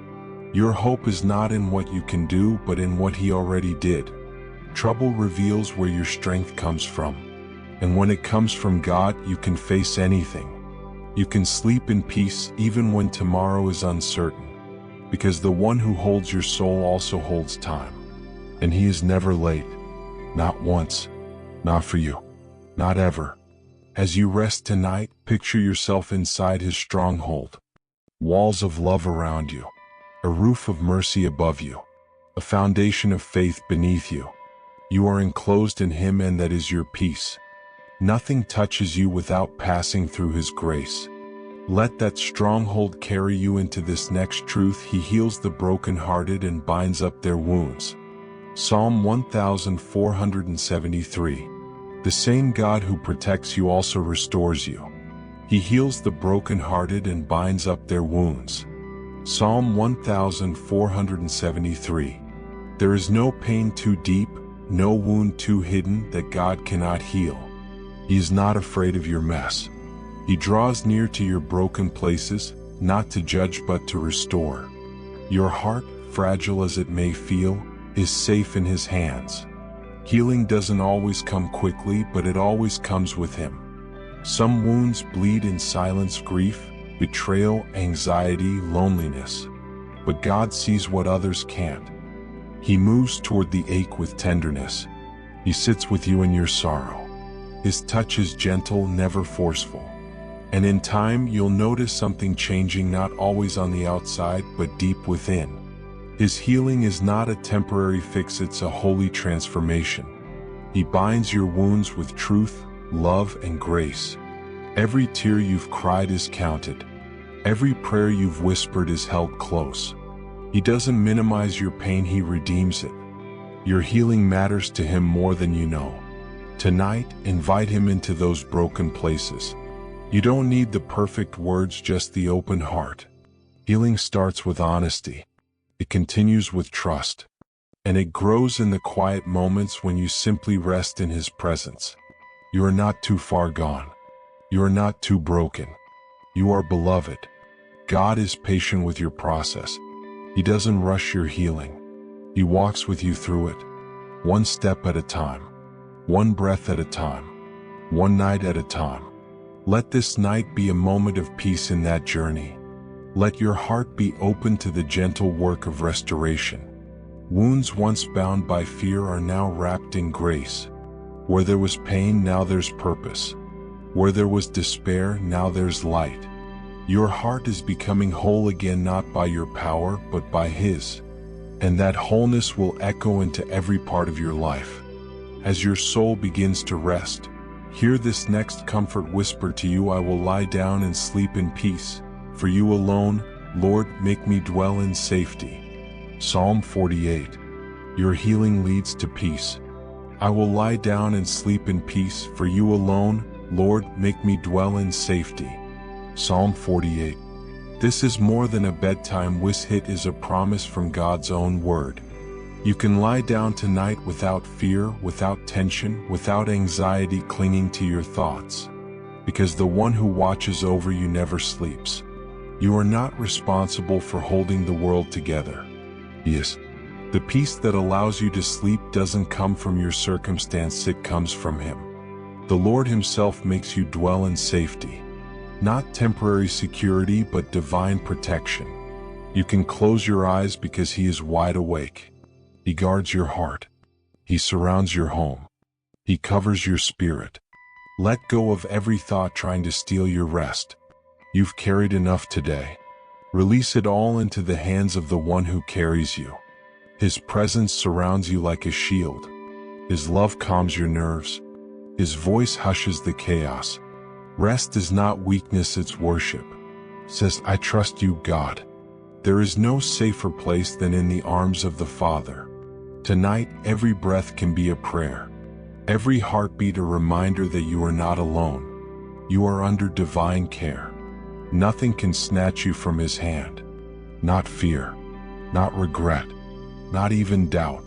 Your hope is not in what you can do, but in what He already did. Trouble reveals where your strength comes from. And when it comes from God, you can face anything. You can sleep in peace even when tomorrow is uncertain. Because the one who holds your soul also holds time. And He is never late. Not once. Not for you. Not ever. As you rest tonight, picture yourself inside His stronghold. Walls of love around you. A roof of mercy above you. A foundation of faith beneath you. You are enclosed in Him, and that is your peace. Nothing touches you without passing through His grace. Let that stronghold carry you into this next truth. He heals the brokenhearted and binds up their wounds. Psalm 1473. The same God who protects you also restores you. He heals the brokenhearted and binds up their wounds. Psalm 1473. There is no pain too deep, no wound too hidden that God cannot heal. He is not afraid of your mess. He draws near to your broken places, not to judge but to restore. Your heart, fragile as it may feel, is safe in His hands. Healing doesn't always come quickly, but it always comes with Him. Some wounds bleed in silence: grief, betrayal, anxiety, loneliness. But God sees what others can't. He moves toward the ache with tenderness. He sits with you in your sorrow. His touch is gentle, never forceful. And in time, you'll notice something changing, not always on the outside, but deep within. His healing is not a temporary fix, it's a holy transformation. He binds your wounds with truth, love, and grace. Every tear you've cried is counted. Every prayer you've whispered is held close. He doesn't minimize your pain, he redeems it. Your healing matters to him more than you know. Tonight, invite him into those broken places. You don't need the perfect words, just the open heart. Healing starts with honesty. It continues with trust. And it grows in the quiet moments when you simply rest in his presence. You are not too far gone. You are not too broken. You are beloved. God is patient with your process. He doesn't rush your healing. He walks with you through it, one step at a time, one breath at a time, one night at a time. Let this night be a moment of peace in that journey. Let your heart be open to the gentle work of restoration. Wounds once bound by fear are now wrapped in grace. Where there was pain, now there's purpose. Where there was despair, now there's light. Your heart is becoming whole again, not by your power, but by his. And that wholeness will echo into every part of your life. As your soul begins to rest, hear this next comfort whisper to you: I will lie down and sleep in peace. For you alone, Lord, make me dwell in safety. Psalm 48. Your healing leads to peace. I will lie down and sleep in peace. For you alone, Lord, make me dwell in safety. Psalm 48. This is more than a bedtime wish, it is a promise from God's own word. You can lie down tonight without fear, without tension, without anxiety clinging to your thoughts. Because the one who watches over you never sleeps. You are not responsible for holding the world together. Yes, the peace that allows you to sleep doesn't come from your circumstance, it comes from him. The Lord himself makes you dwell in safety. Not temporary security, but divine protection. You can close your eyes because he is wide awake. He guards your heart. He surrounds your home. He covers your spirit. Let go of every thought trying to steal your rest. You've carried enough today. Release it all into the hands of the one who carries you. His presence surrounds you like a shield. His love calms your nerves. His voice hushes the chaos. Rest is not weakness, it's worship. Says, I trust you, God. There is no safer place than in the arms of the Father. Tonight, every breath can be a prayer. Every heartbeat a reminder that you are not alone. You are under divine care. Nothing can snatch you from his hand. Not fear, not regret, not even doubt.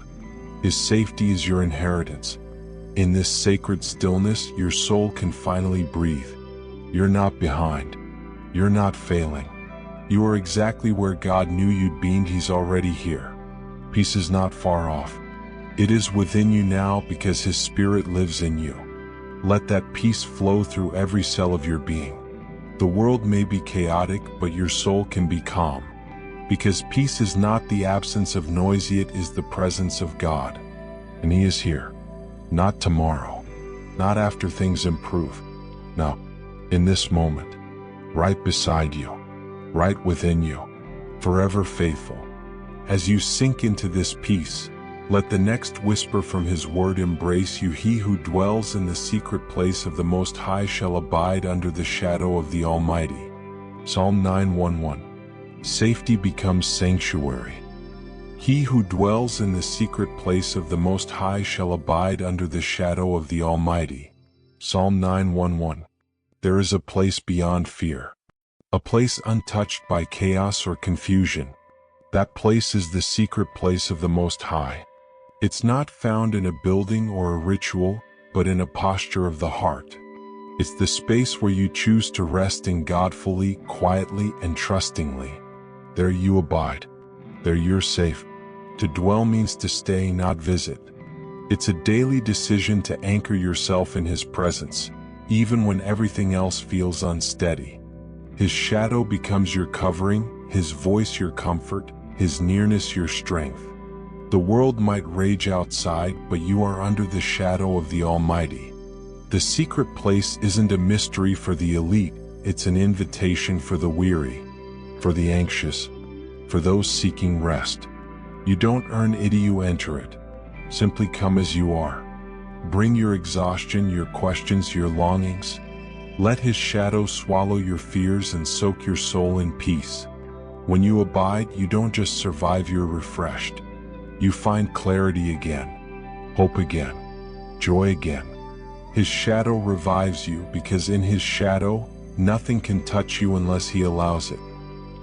His safety is your inheritance. In this sacred stillness, your soul can finally breathe. You're not behind. You're not failing. You are exactly where God knew you'd be. He's already here. Peace is not far off. It is within you now because his spirit lives in you. Let that peace flow through every cell of your being. The world may be chaotic, but your soul can be calm. Because peace is not the absence of noise, it is the presence of God. And he is here. Not tomorrow. Not after things improve. No. In this moment. Right beside you. Right within you. Forever faithful. As you sink into this peace, let the next whisper from his word embrace you. He who dwells in the secret place of the Most High shall abide under the shadow of the Almighty. Psalm 9:1. Safety becomes sanctuary. He who dwells in the secret place of the Most High shall abide under the shadow of the Almighty. Psalm 9:1. There is a place beyond fear. A place untouched by chaos or confusion. That place is the secret place of the Most High. It's not found in a building or a ritual, but in a posture of the heart. It's the space where you choose to rest in God fully, quietly, and trustingly. There you abide. There you're safe. To dwell means to stay, not visit. It's a daily decision to anchor yourself in his presence, even when everything else feels unsteady. His shadow becomes your covering, his voice your comfort, his nearness your strength. The world might rage outside, but you are under the shadow of the Almighty. The secret place isn't a mystery for the elite, it's an invitation for the weary, for the anxious, for those seeking rest. You don't earn it, you enter it. Simply come as you are. Bring your exhaustion, your questions, your longings. Let his shadow swallow your fears and soak your soul in peace. When you abide, you don't just survive, you're refreshed. You find clarity again, hope again, joy again. His shadow revives you because in his shadow, nothing can touch you unless he allows it.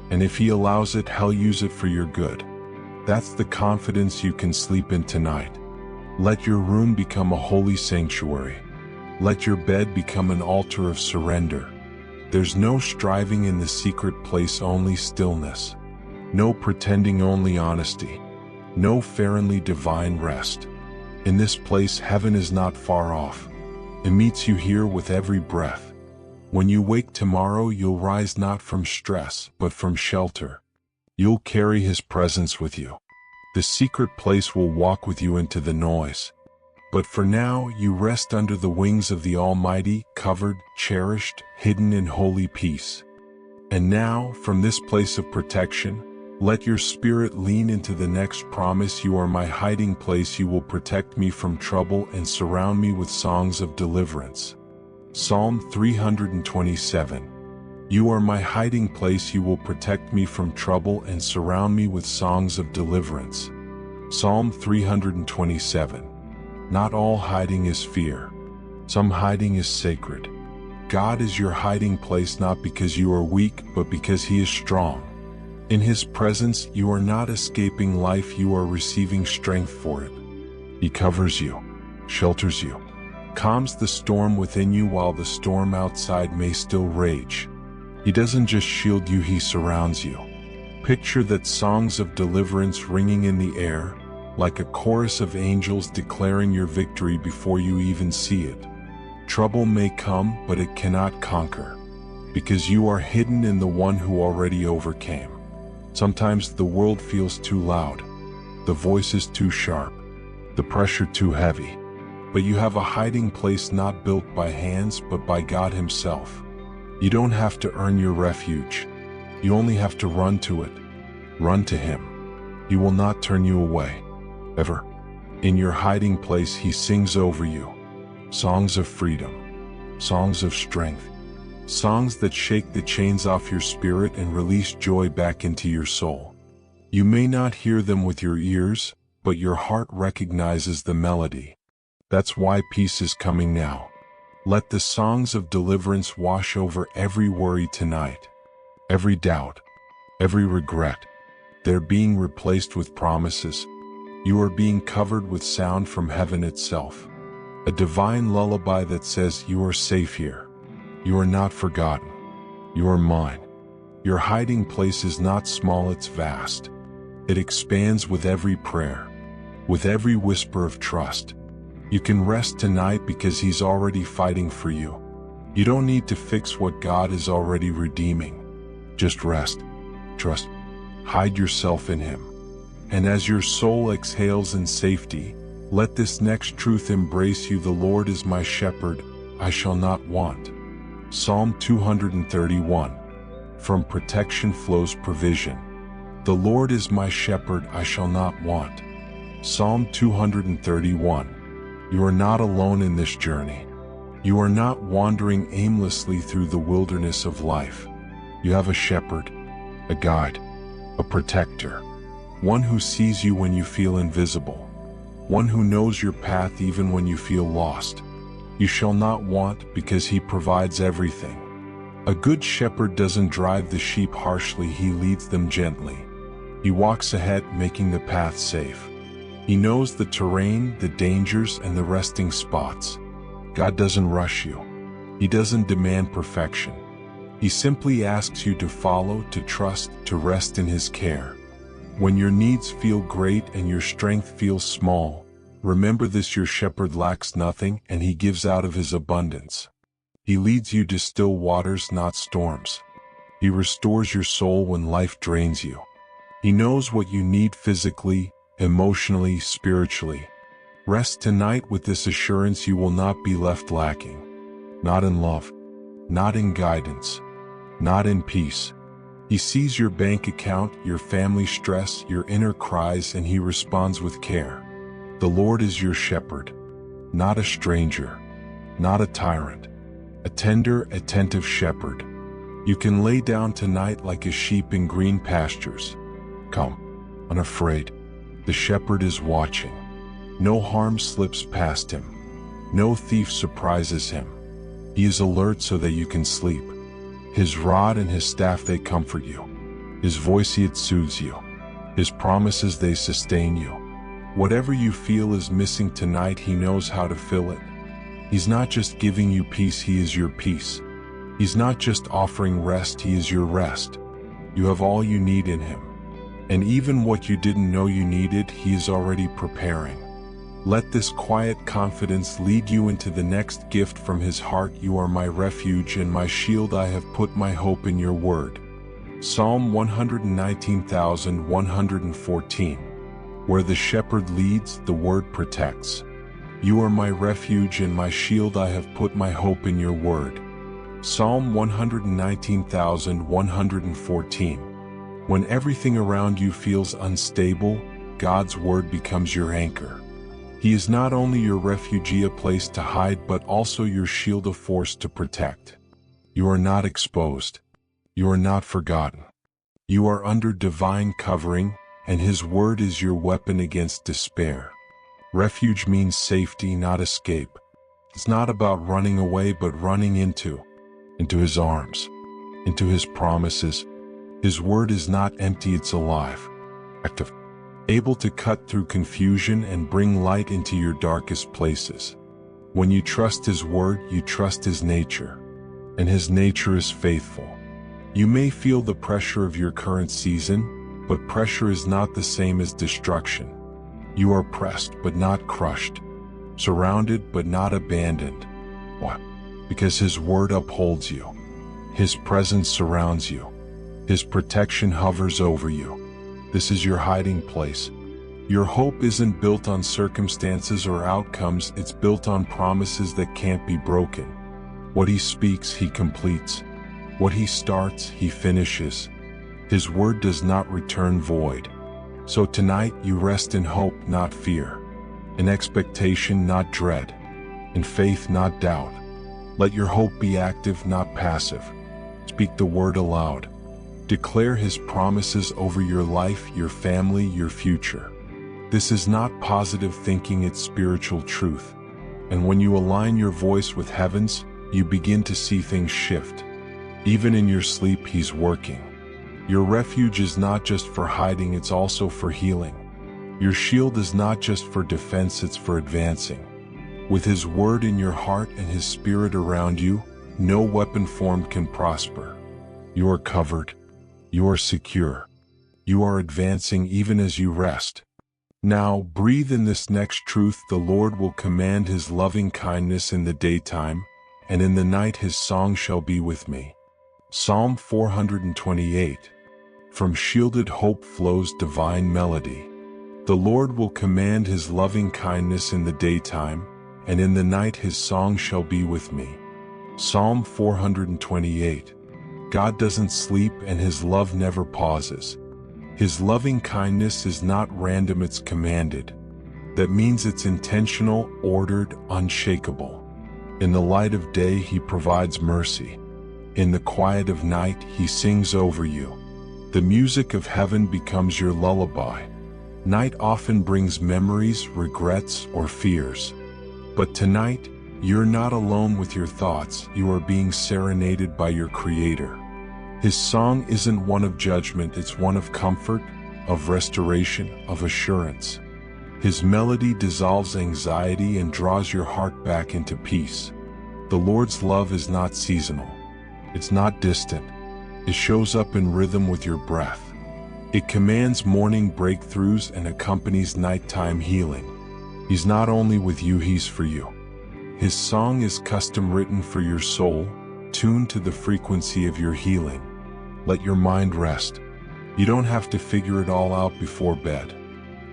And if he allows it, he'll use it for your good. That's the confidence you can sleep in tonight. Let your room become a holy sanctuary. Let your bed become an altar of surrender. There's no striving in the secret place, only stillness. No pretending, only honesty. No fairingly divine rest. In this place, heaven is not far off. It meets you here with every breath. When you wake tomorrow, you'll rise not from stress, but from shelter. You'll carry his presence with you. The secret place will walk with you into the noise. But for now, you rest under the wings of the Almighty, covered, cherished, hidden in holy peace. And now, from this place of protection, let your spirit lean into the next promise. You are my hiding place. You will protect me from trouble and surround me with songs of deliverance. Psalm 327. You are my hiding place. You will protect me from trouble and surround me with songs of deliverance. Psalm 327. Not all hiding is fear. Some hiding is sacred. God is your hiding place not because you are weak, but because he is strong. In his presence, you are not escaping life, you are receiving strength for it. He covers you, shelters you, calms the storm within you while the storm outside may still rage. He doesn't just shield you, he surrounds you. Picture that songs of deliverance ringing in the air, like a chorus of angels declaring your victory before you even see it. Trouble may come, but it cannot conquer, because you are hidden in the one who already overcame. Sometimes the world feels too loud, the voice is too sharp, the pressure too heavy. But you have a hiding place not built by hands, but by God himself. You don't have to earn your refuge. You only have to run to it. Run to him. He will not turn you away, ever. In your hiding place, he sings over you songs of freedom, songs of strength, songs that shake the chains off your spirit and release joy back into your soul. You may not hear them with your ears, but your heart recognizes the melody. That's why peace is coming now. Let the songs of deliverance wash over every worry tonight, every doubt, every regret. They're being replaced with promises. You are being covered with sound from heaven itself. A divine lullaby that says you are safe here. You are not forgotten. You are mine. Your hiding place is not small, it's vast. It expands with every prayer, with every whisper of trust. You can rest tonight because he's already fighting for you. You don't need to fix what God is already redeeming. Just rest, trust, hide yourself in him. And as your soul exhales in safety, let this next truth embrace you. The Lord is my shepherd, I shall not want. Psalm 231. From protection flows provision. The Lord is my shepherd, I shall not want. Psalm 231. You are not alone in this journey. You are not wandering aimlessly through the wilderness of life. You have a shepherd, a guide, a protector, one who sees you when you feel invisible, one who knows your path even when you feel lost. You shall not want because he provides everything. A good shepherd doesn't drive the sheep harshly, he leads them gently. He walks ahead, making the path safe. He knows the terrain, the dangers, and the resting spots. God doesn't rush you. He doesn't demand perfection. He simply asks you to follow, to trust, to rest in his care. When your needs feel great and your strength feels small, remember this: your shepherd lacks nothing, and he gives out of his abundance. He leads you to still waters, not storms. He restores your soul when life drains you. He knows what you need physically, emotionally, spiritually. Rest tonight with this assurance: you will not be left lacking. Not in love, not in guidance, not in peace. He sees your bank account, your family stress, your inner cries, and he responds with care. The Lord is your shepherd, not a stranger, not a tyrant, a tender, attentive shepherd. You can lay down tonight like a sheep in green pastures. Come, unafraid. The shepherd is watching. No harm slips past him. No thief surprises him. He is alert so that you can sleep. His rod and his staff, they comfort you. His voice, it soothes you. His promises, they sustain you. Whatever you feel is missing tonight, he knows how to fill it. He's not just giving you peace, he is your peace. He's not just offering rest, he is your rest. You have all you need in him. And even what you didn't know you needed, he is already preparing. Let this quiet confidence lead you into the next gift from his heart. You are my refuge and my shield. I have put my hope in your word. Psalm 119,114. Where the shepherd leads, the word protects. You are my refuge and my shield. I have put my hope in your word. Psalm 119,114. When everything around you feels unstable, God's word becomes your anchor. He is not only your refuge, a place to hide, but also your shield, a force to protect. You are not exposed. You are not forgotten. You are under divine covering, and his word is your weapon against despair. Refuge means safety, not escape. It's not about running away, but running into his arms, into his promises. His word is not empty, it's alive, active, able to cut through confusion and bring light into your darkest places. When you trust his word, you trust his nature, and his nature is faithful. You may feel the pressure of your current season, but pressure is not the same as destruction. You are pressed but not crushed, surrounded but not abandoned. Why? Because his word upholds you. His presence surrounds you. His protection hovers over you. This is your hiding place. Your hope isn't built on circumstances or outcomes, it's built on promises that can't be broken. What he speaks, he completes. What he starts, he finishes. His word does not return void. So tonight you rest in hope, not fear. In expectation, not dread. In faith, not doubt. Let your hope be active, not passive. Speak the word aloud. Declare his promises over your life, your family, your future. This is not positive thinking, it's spiritual truth. And when you align your voice with heaven's, you begin to see things shift. Even in your sleep, he's working. Your refuge is not just for hiding, it's also for healing. Your shield is not just for defense, it's for advancing. With his word in your heart and his spirit around you, no weapon formed can prosper. You are covered. You are secure. You are advancing even as you rest. Now breathe in this next truth. The Lord will command his loving kindness in the daytime, and in the night his song shall be with me. Psalm 428. From shielded hope flows divine melody. The Lord will command his loving kindness in the daytime, and in the night his song shall be with me. Psalm 428. God doesn't sleep and his love never pauses. His loving kindness is not random, it's commanded. That means it's intentional, ordered, unshakable. In the light of day he provides mercy. In the quiet of night he sings over you. The music of heaven becomes your lullaby. Night often brings memories, regrets, or fears. But tonight, you're not alone with your thoughts, you are being serenaded by your Creator. His song isn't one of judgment, it's one of comfort, of restoration, of assurance. His melody dissolves anxiety and draws your heart back into peace. The Lord's love is not seasonal. It's not distant. It shows up in rhythm with your breath. It commands morning breakthroughs and accompanies nighttime healing. He's not only with you, he's for you. His song is custom written for your soul, tuned to the frequency of your healing. Let your mind rest. You don't have to figure it all out before bed.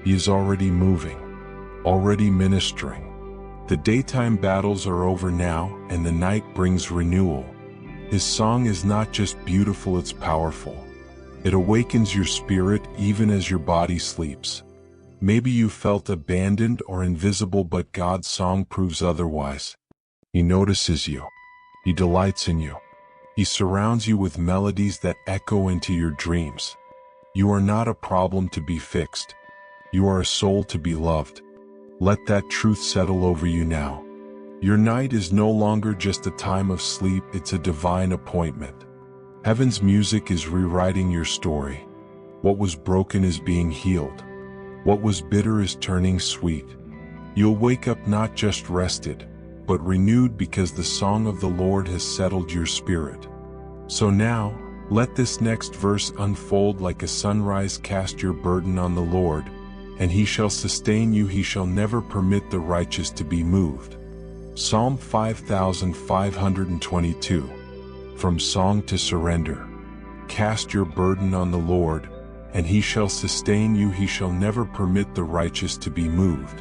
He is already moving, already ministering. The daytime battles are over now, and the night brings renewal. His song is not just beautiful, it's powerful. It awakens your spirit even as your body sleeps. Maybe you felt abandoned or invisible, but God's song proves otherwise. He notices you. He delights in you. He surrounds you with melodies that echo into your dreams. You are not a problem to be fixed. You are a soul to be loved. Let that truth settle over you now. Your night is no longer just a time of sleep, it's a divine appointment. Heaven's music is rewriting your story. What was broken is being healed. What was bitter is turning sweet. You'll wake up not just rested, but renewed, because the song of the Lord has settled your spirit. So now, let this next verse unfold like a sunrise. Cast your burden on the Lord, and He shall sustain you. He shall never permit the righteous to be moved. Psalm 5522. From Song to Surrender. Cast your burden on the Lord, and He shall sustain you. He shall never permit the righteous to be moved.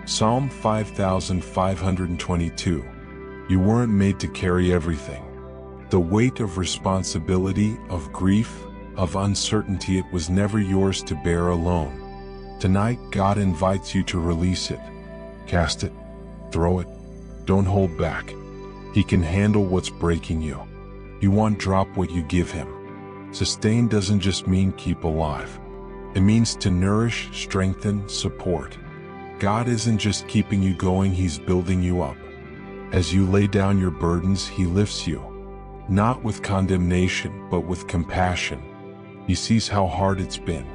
Psalm 5522. You weren't made to carry everything. The weight of responsibility, of grief, of uncertainty, it was never yours to bear alone. Tonight, God invites you to release it. Cast it. Throw it. Don't hold back. He can handle what's breaking you. You won't drop what you give Him. Sustain doesn't just mean keep alive. It means to nourish, strengthen, support. God isn't just keeping you going, He's building you up. As you lay down your burdens, He lifts you. Not with condemnation, but with compassion. He sees how hard it's been.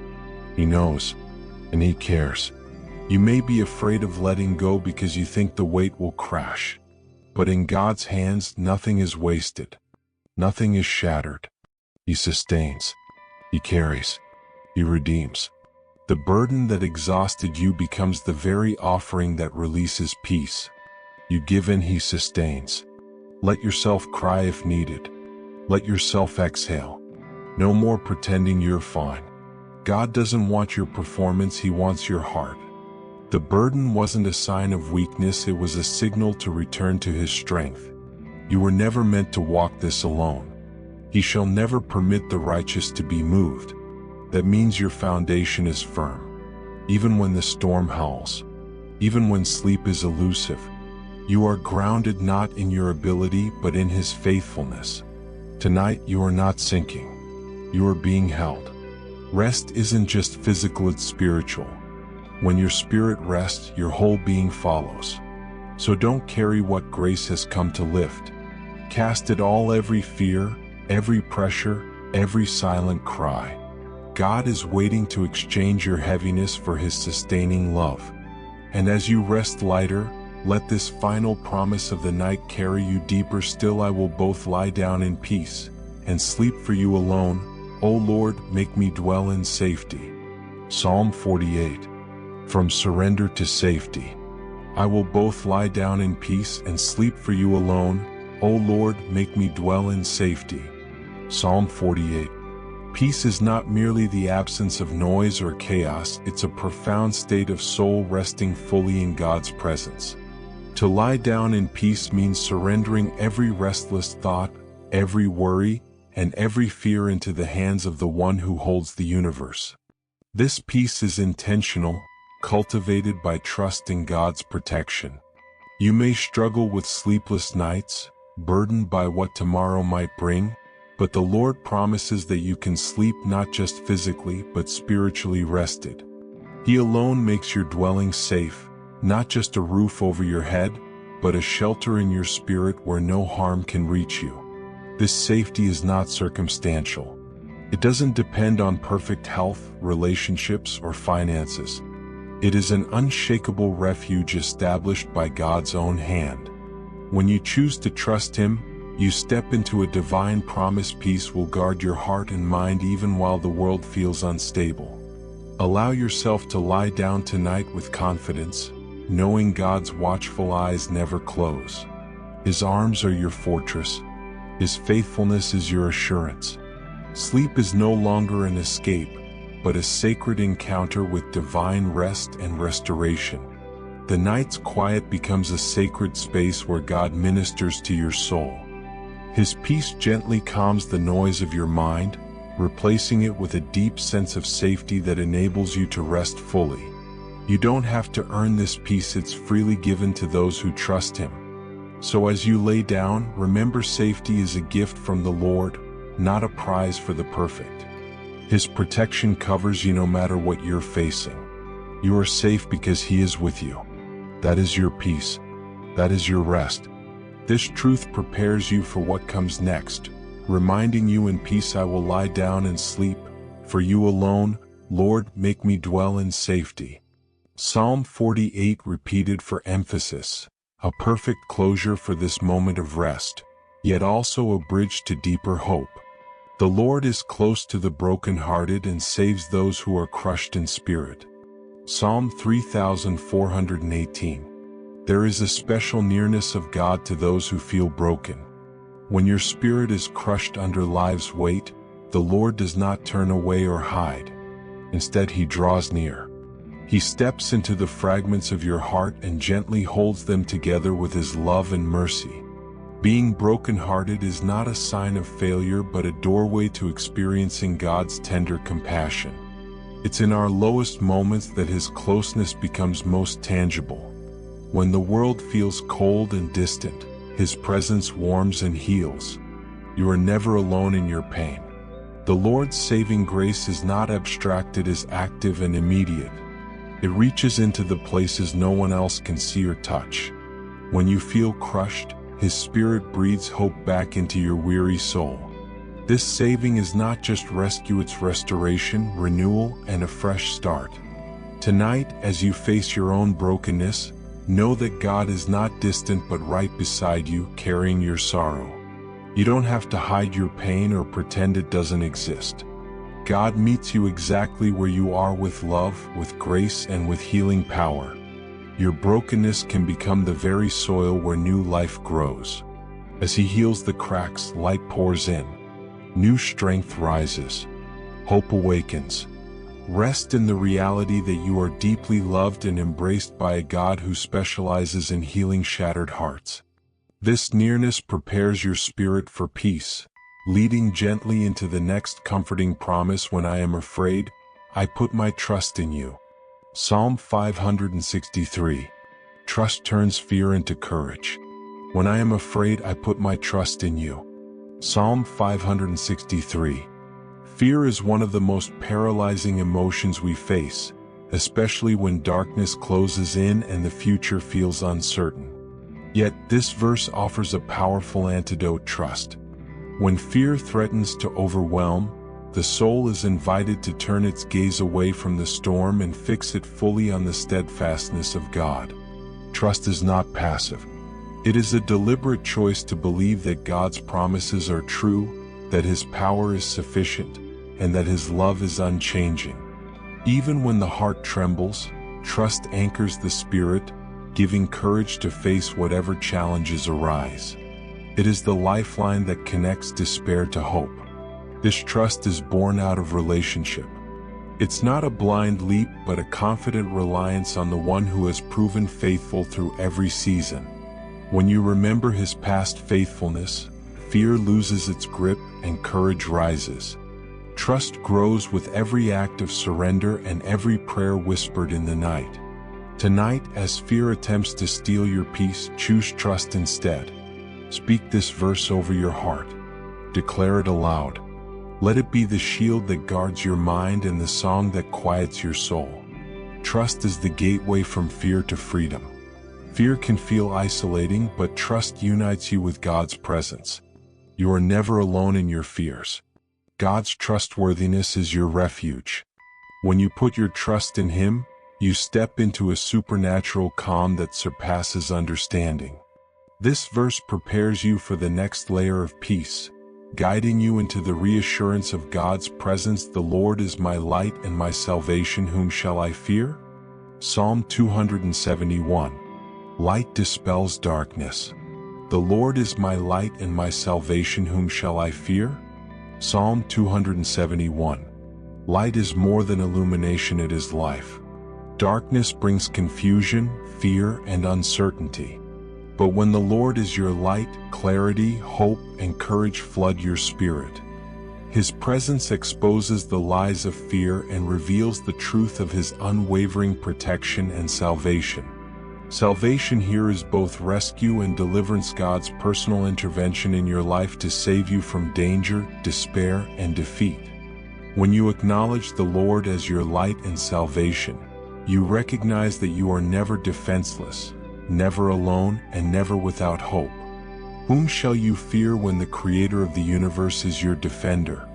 He knows, and He cares. You may be afraid of letting go because you think the weight will crash. But in God's hands, nothing is wasted. Nothing is shattered. He sustains. He carries. He redeems. The burden that exhausted you becomes the very offering that releases peace. You give in, He sustains. Let yourself cry if needed. Let yourself exhale. No more pretending you're fine. God doesn't want your performance, He wants your heart. The burden wasn't a sign of weakness, it was a signal to return to His strength. You were never meant to walk this alone. He shall never permit the righteous to be moved. That means your foundation is firm. Even when the storm howls, even when sleep is elusive, you are grounded not in your ability but in His faithfulness. Tonight you are not sinking. You are being held. Rest isn't just physical, it's spiritual. When your spirit rests, your whole being follows. So don't carry what grace has come to lift. Cast it all, every fear, every pressure, every silent cry. God is waiting to exchange your heaviness for His sustaining love. And as you rest lighter, let this final promise of the night carry you deeper still. I will both lie down in peace and sleep for you alone. O Lord, make me dwell in safety. Psalm 48. From surrender to safety. I will both lie down in peace and sleep for you alone. O Lord, make me dwell in safety. Psalm 48. Peace is not merely the absence of noise or chaos, it's a profound state of soul resting fully in God's presence. To lie down in peace means surrendering every restless thought, every worry, and every fear into the hands of the One who holds the universe. This peace is intentional, cultivated by trust in God's protection. You may struggle with sleepless nights, burdened by what tomorrow might bring, but the Lord promises that you can sleep not just physically but spiritually rested. He alone makes your dwelling safe, not just a roof over your head, but a shelter in your spirit where no harm can reach you. This safety is not circumstantial. It doesn't depend on perfect health, relationships, or finances. It is an unshakable refuge established by God's own hand. When you choose to trust Him, you step into a divine promise. Peace will guard your heart and mind even while the world feels unstable. Allow yourself to lie down tonight with confidence, knowing God's watchful eyes never close. His arms are your fortress. His faithfulness is your assurance. Sleep is no longer an escape, but a sacred encounter with divine rest and restoration. The night's quiet becomes a sacred space where God ministers to your soul. His peace gently calms the noise of your mind, replacing it with a deep sense of safety that enables you to rest fully. You don't have to earn this peace, it's freely given to those who trust Him. So as you lay down, remember safety is a gift from the Lord, not a prize for the perfect. His protection covers you no matter what you're facing. You are safe because He is with you. That is your peace. That is your rest. This truth prepares you for what comes next, reminding you, in peace I will lie down and sleep, for you alone, Lord, make me dwell in safety. Psalm 48 repeated for emphasis, a perfect closure for this moment of rest, yet also a bridge to deeper hope. The Lord is close to the brokenhearted and saves those who are crushed in spirit. Psalm 3418. There is a special nearness of God to those who feel broken. When your spirit is crushed under life's weight, the Lord does not turn away or hide. Instead, He draws near. He steps into the fragments of your heart and gently holds them together with His love and mercy. Being brokenhearted is not a sign of failure but a doorway to experiencing God's tender compassion. It's in our lowest moments that His closeness becomes most tangible. When the world feels cold and distant, His presence warms and heals. You are never alone in your pain. The Lord's saving grace is not abstract, it is active and immediate. It reaches into the places no one else can see or touch. When you feel crushed, His Spirit breathes hope back into your weary soul. This saving is not just rescue, it's restoration, renewal, and a fresh start. Tonight, as you face your own brokenness, know that God is not distant but right beside you, carrying your sorrow. You don't have to hide your pain or pretend it doesn't exist. God meets you exactly where you are, with love, with grace, and with healing power. Your brokenness can become the very soil where new life grows. As He heals the cracks, light pours in. New strength rises. Hope awakens. Rest in the reality that you are deeply loved and embraced by a God who specializes in healing shattered hearts. This nearness prepares your spirit for peace, leading gently into the next comforting promise. When I am afraid, I put my trust in you. Psalm 563. Trust turns fear into courage. When I am afraid, I put my trust in you. Psalm 563. Fear is one of the most paralyzing emotions we face, especially when darkness closes in and the future feels uncertain. Yet, this verse offers a powerful antidote: trust. When fear threatens to overwhelm, the soul is invited to turn its gaze away from the storm and fix it fully on the steadfastness of God. Trust is not passive. It is a deliberate choice to believe that God's promises are true, that His power is sufficient, and that His love is unchanging. Even when the heart trembles, trust anchors the spirit, giving courage to face whatever challenges arise. It is the lifeline that connects despair to hope. This trust is born out of relationship. It's not a blind leap but a confident reliance on the one who has proven faithful through every season. When you remember His past faithfulness, fear loses its grip and courage rises. Trust grows with every act of surrender and every prayer whispered in the night. Tonight, as fear attempts to steal your peace, choose trust instead. Speak this verse over your heart. Declare it aloud. Let it be the shield that guards your mind and the song that quiets your soul. Trust is the gateway from fear to freedom. Fear can feel isolating, but trust unites you with God's presence. You are never alone in your fears. God's trustworthiness is your refuge. When you put your trust in Him, you step into a supernatural calm that surpasses understanding. This verse prepares you for the next layer of peace, guiding you into the reassurance of God's presence. The Lord is my light and my salvation, whom shall I fear? Psalm 271. Light dispels darkness. The Lord is my light and my salvation, whom shall I fear? Psalm 271. Light is more than illumination, it is life. Darkness brings confusion, fear, and uncertainty. But when the Lord is your light, clarity, hope, and courage flood your spirit. His presence exposes the lies of fear and reveals the truth of His unwavering protection and salvation. Salvation here is both rescue and deliverance, God's personal intervention in your life to save you from danger, despair, and defeat. When you acknowledge the Lord as your light and salvation, you recognize that you are never defenseless, never alone, and never without hope. Whom shall you fear when the Creator of the universe is your defender?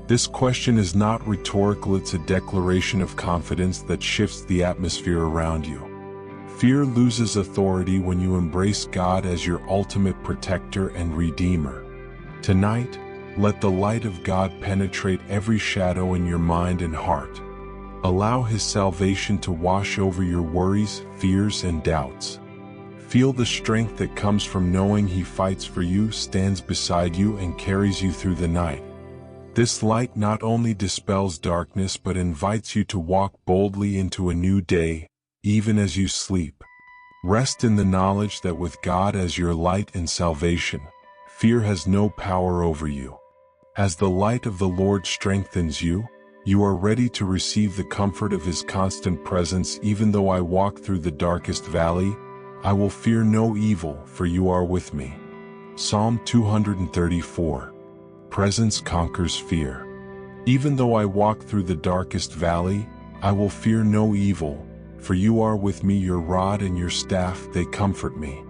This question is not rhetorical, it's a declaration of confidence that shifts the atmosphere around you. Fear loses authority when you embrace God as your ultimate protector and redeemer. Tonight, let the light of God penetrate every shadow in your mind and heart. Allow His salvation to wash over your worries, fears, and doubts. Feel the strength that comes from knowing He fights for you, stands beside you, and carries you through the night. This light not only dispels darkness but invites you to walk boldly into a new day, even as you sleep. Rest in the knowledge that with God as your light and salvation, fear has no power over you. As the light of the Lord strengthens you, you are ready to receive the comfort of His constant presence. Even though I walk through the darkest valley, I will fear no evil, for you are with me. Psalm 234. Presence conquers fear. Even though I walk through the darkest valley, I will fear no evil, for you are with me, your rod and your staff, they comfort me.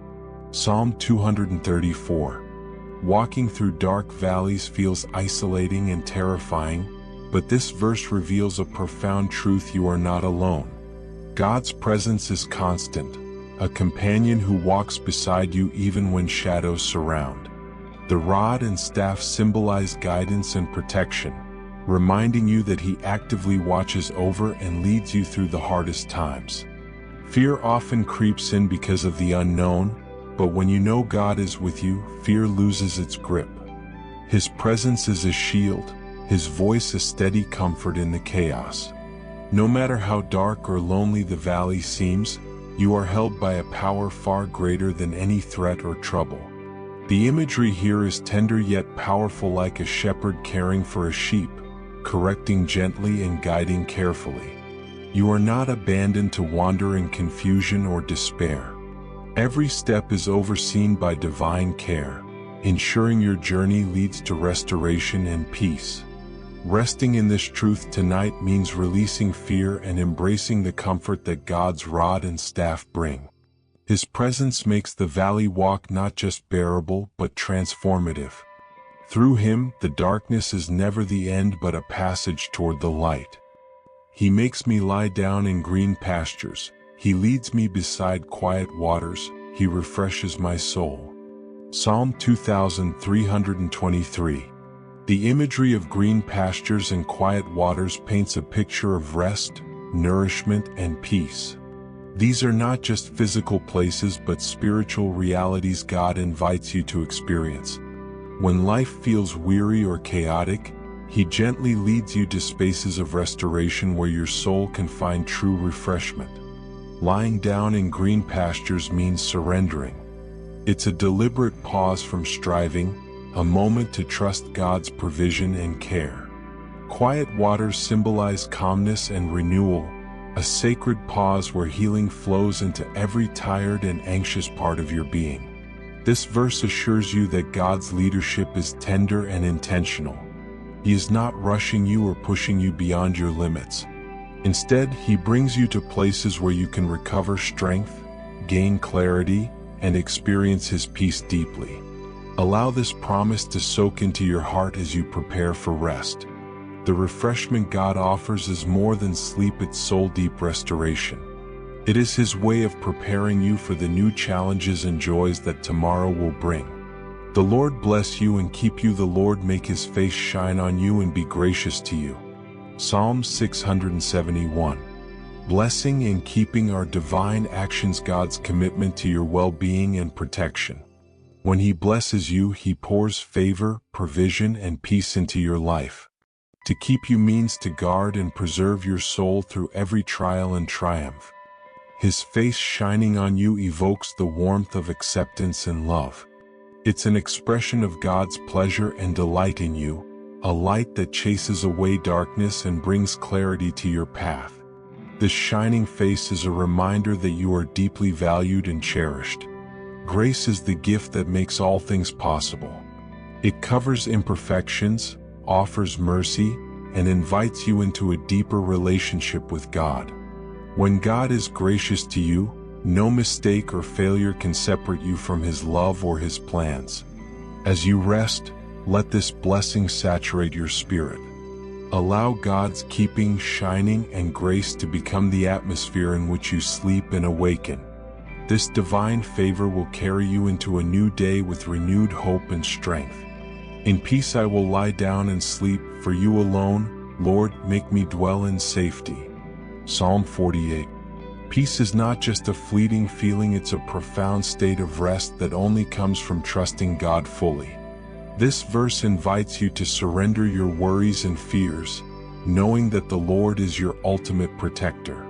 Psalm 234. Walking through dark valleys feels isolating and terrifying, but this verse reveals a profound truth: you are not alone. God's presence is constant, a companion who walks beside you even when shadows surround. The rod and staff symbolize guidance and protection, reminding you that He actively watches over and leads you through the hardest times. Fear often creeps in because of the unknown, but when you know God is with you, fear loses its grip. His presence is a shield, His voice a steady comfort in the chaos. No matter how dark or lonely the valley seems, you are held by a power far greater than any threat or trouble. The imagery here is tender yet powerful, like a shepherd caring for a sheep, correcting gently and guiding carefully. You are not abandoned to wander in confusion or despair. Every step is overseen by divine care, ensuring your journey leads to restoration and peace. Resting in this truth tonight means releasing fear and embracing the comfort that God's rod and staff bring. His presence makes the valley walk not just bearable but transformative. Through Him, the darkness is never the end but a passage toward the light. He makes me lie down in green pastures. He leads me beside quiet waters. He refreshes my soul. Psalm 2323. The imagery of green pastures and quiet waters paints a picture of rest, nourishment, and peace. These are not just physical places but spiritual realities God invites you to experience. When life feels weary or chaotic, He gently leads you to spaces of restoration where your soul can find true refreshment. Lying down in green pastures means surrendering. It's a deliberate pause from striving, a moment to trust God's provision and care. Quiet waters symbolize calmness and renewal, a sacred pause where healing flows into every tired and anxious part of your being. This verse assures you that God's leadership is tender and intentional. He is not rushing you or pushing you beyond your limits. Instead, He brings you to places where you can recover strength, gain clarity, and experience His peace deeply. Allow this promise to soak into your heart as you prepare for rest. The refreshment God offers is more than sleep, it's soul-deep restoration. It is His way of preparing you for the new challenges and joys that tomorrow will bring. The Lord bless you and keep you. The Lord make His face shine on you and be gracious to you. Psalm 671. Blessing and keeping are divine actions, God's commitment to your well-being and protection. When He blesses you, He pours favor, provision, and peace into your life. To keep you means to guard and preserve your soul through every trial and triumph. His face shining on you evokes the warmth of acceptance and love. It's an expression of God's pleasure and delight in you, a light that chases away darkness and brings clarity to your path. This shining face is a reminder that you are deeply valued and cherished. Grace is the gift that makes all things possible. It covers imperfections, offers mercy, and invites you into a deeper relationship with God. When God is gracious to you, no mistake or failure can separate you from His love or His plans. As you rest, let this blessing saturate your spirit. Allow God's keeping, shining, and grace to become the atmosphere in which you sleep and awaken. This divine favor will carry you into a new day with renewed hope and strength. In peace I will lie down and sleep, for you alone, Lord, make me dwell in safety. Psalm 48. Peace is not just a fleeting feeling, it's a profound state of rest that only comes from trusting God fully. This verse invites you to surrender your worries and fears, knowing that the Lord is your ultimate protector.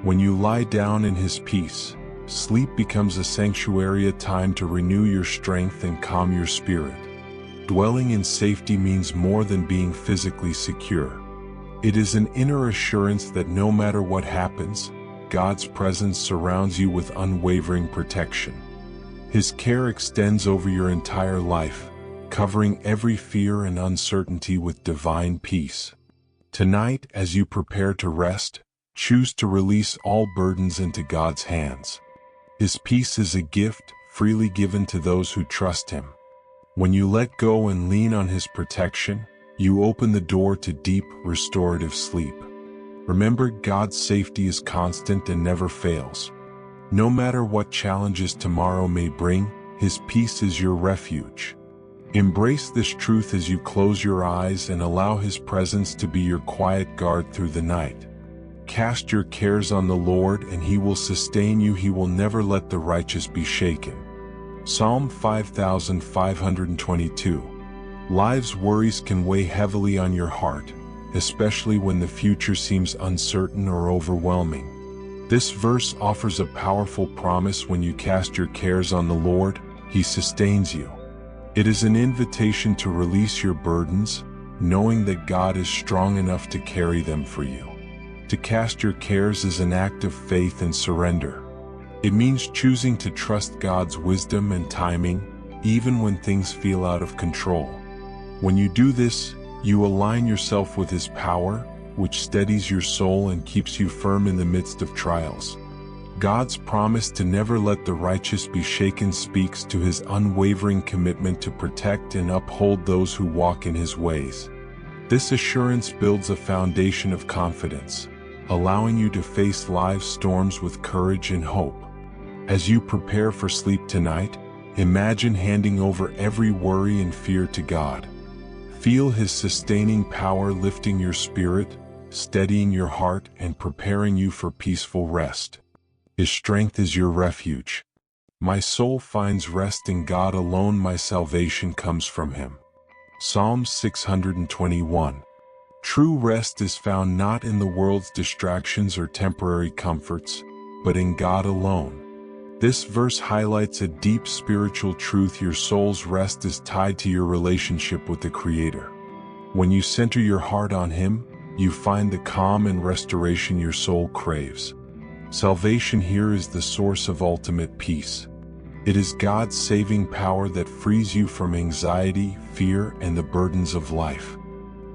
When you lie down in His peace, sleep becomes a sanctuary, a time to renew your strength and calm your spirit. Dwelling in safety means more than being physically secure. It is an inner assurance that no matter what happens, God's presence surrounds you with unwavering protection. His care extends over your entire life, covering every fear and uncertainty with divine peace. Tonight, as you prepare to rest, choose to release all burdens into God's hands. His peace is a gift freely given to those who trust Him. When you let go and lean on His protection, you open the door to deep, restorative sleep. Remember, God's safety is constant and never fails. No matter what challenges tomorrow may bring, His peace is your refuge. Embrace this truth as you close your eyes and allow His presence to be your quiet guard through the night. Cast your cares on the Lord and He will sustain you. He will never let the righteous be shaken. Psalm 5522. Life's worries can weigh heavily on your heart, especially when the future seems uncertain or overwhelming. This verse offers a powerful promise: when you cast your cares on the Lord, He sustains you. It is an invitation to release your burdens, knowing that God is strong enough to carry them for you. To cast your cares is an act of faith and surrender. It means choosing to trust God's wisdom and timing, even when things feel out of control. When you do this, you align yourself with His power, which steadies your soul and keeps you firm in the midst of trials. God's promise to never let the righteous be shaken speaks to His unwavering commitment to protect and uphold those who walk in His ways. This assurance builds a foundation of confidence, allowing you to face life's storms with courage and hope. As you prepare for sleep tonight, imagine handing over every worry and fear to God. Feel His sustaining power lifting your spirit, steadying your heart, and preparing you for peaceful rest. His strength is your refuge. My soul finds rest in God alone. My salvation comes from Him. Psalm 621. True rest is found not in the world's distractions or temporary comforts, but in God alone. This verse highlights a deep spiritual truth: your soul's rest is tied to your relationship with the Creator. When you center your heart on Him, you find the calm and restoration your soul craves. Salvation here is the source of ultimate peace. It is God's saving power that frees you from anxiety, fear, and the burdens of life.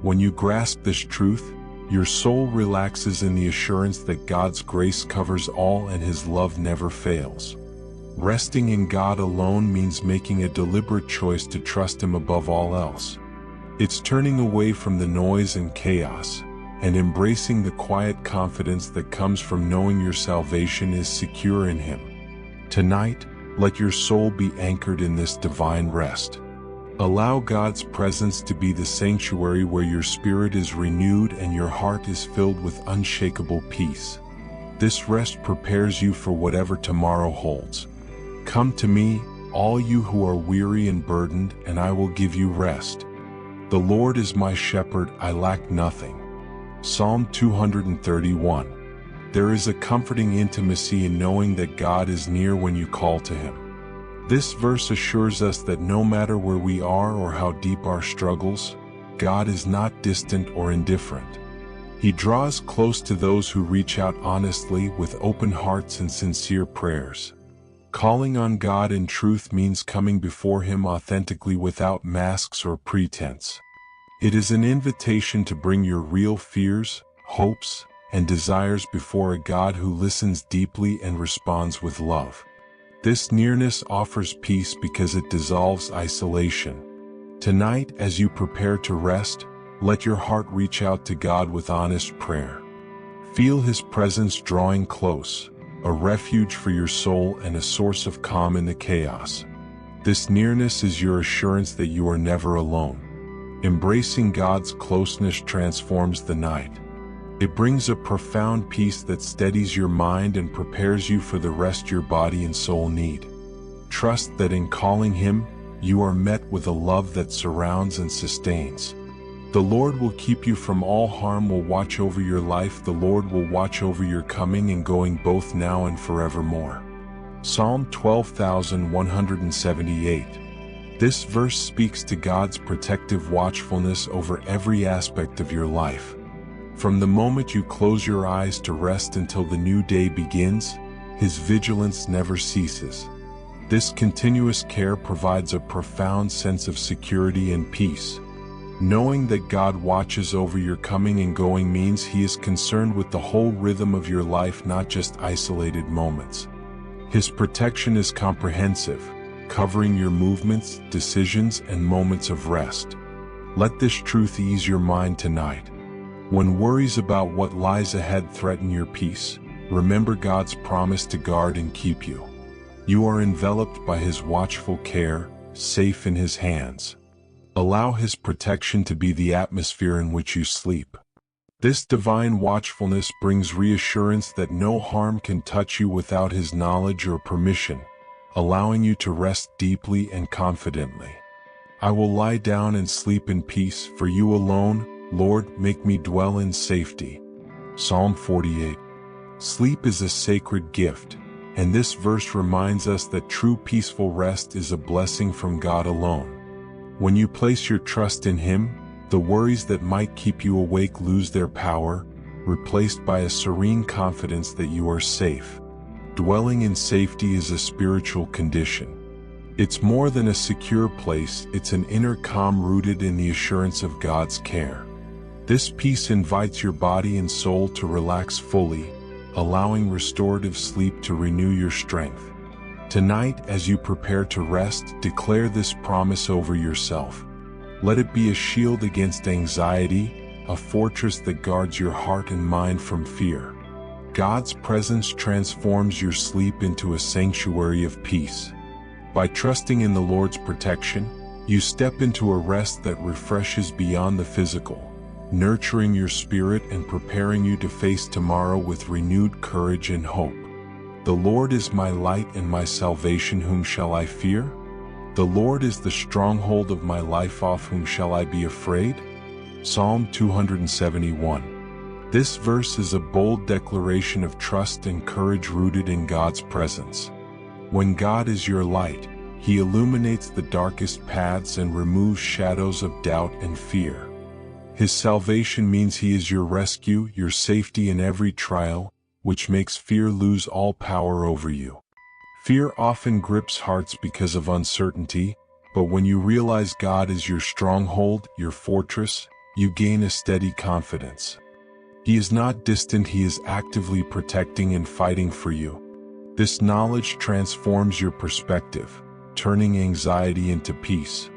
When you grasp this truth, your soul relaxes in the assurance that God's grace covers all and His love never fails. Resting in God alone means making a deliberate choice to trust Him above all else. It's turning away from the noise and chaos, and embracing the quiet confidence that comes from knowing your salvation is secure in Him. Tonight, let your soul be anchored in this divine rest. Allow God's presence to be the sanctuary where your spirit is renewed and your heart is filled with unshakable peace. This rest prepares you for whatever tomorrow holds. Come to me, all you who are weary and burdened, and I will give you rest. The Lord is my shepherd, I lack nothing. Psalm 231. There is a comforting intimacy in knowing that God is near when you call to Him. This verse assures us that no matter where we are or how deep our struggles, God is not distant or indifferent. He draws close to those who reach out honestly with open hearts and sincere prayers. Calling on God in truth means coming before Him authentically without masks or pretense. It is an invitation to bring your real fears, hopes, and desires before a God who listens deeply and responds with love. This nearness offers peace because it dissolves isolation. Tonight, as you prepare to rest, let your heart reach out to God with honest prayer. Feel His presence drawing close, a refuge for your soul and a source of calm in the chaos. This nearness is your assurance that you are never alone. Embracing God's closeness transforms the night. It brings a profound peace that steadies your mind and prepares you for the rest your body and soul need. Trust that in calling Him, you are met with a love that surrounds and sustains. The Lord will keep you from all harm, will watch over your life. The Lord will watch over your coming and going both now and forevermore. Psalm 12,178. This verse speaks to God's protective watchfulness over every aspect of your life. From the moment you close your eyes to rest until the new day begins, His vigilance never ceases. This continuous care provides a profound sense of security and peace. Knowing that God watches over your coming and going means He is concerned with the whole rhythm of your life, not just isolated moments. His protection is comprehensive, covering your movements, decisions, and moments of rest. Let this truth ease your mind tonight. When worries about what lies ahead threaten your peace, remember God's promise to guard and keep you. You are enveloped by His watchful care, safe in His hands. Allow His protection to be the atmosphere in which you sleep. This divine watchfulness brings reassurance that no harm can touch you without His knowledge or permission, allowing you to rest deeply and confidently. I will lie down and sleep in peace, for You alone, Lord, make me dwell in safety. Psalm 48. Sleep is a sacred gift, and this verse reminds us that true peaceful rest is a blessing from God alone. When you place your trust in Him, the worries that might keep you awake lose their power, replaced by a serene confidence that you are safe. Dwelling in safety is a spiritual condition. It's more than a secure place, it's an inner calm rooted in the assurance of God's care. This peace invites your body and soul to relax fully, allowing restorative sleep to renew your strength. Tonight, as you prepare to rest, declare this promise over yourself. Let it be a shield against anxiety, a fortress that guards your heart and mind from fear. God's presence transforms your sleep into a sanctuary of peace. By trusting in the Lord's protection, you step into a rest that refreshes beyond the physical, nurturing your spirit and preparing you to face tomorrow with renewed courage and hope. The Lord is my light and my salvation, whom shall I fear? The Lord is the stronghold of my life, of whom shall I be afraid? Psalm 271. This verse is a bold declaration of trust and courage rooted in God's presence. When God is your light, He illuminates the darkest paths and removes shadows of doubt and fear. His salvation means He is your rescue, your safety in every trial, which makes fear lose all power over you. Fear often grips hearts because of uncertainty, but when you realize God is your stronghold, your fortress, you gain a steady confidence. He is not distant, He is actively protecting and fighting for you. This knowledge transforms your perspective, turning anxiety into peace.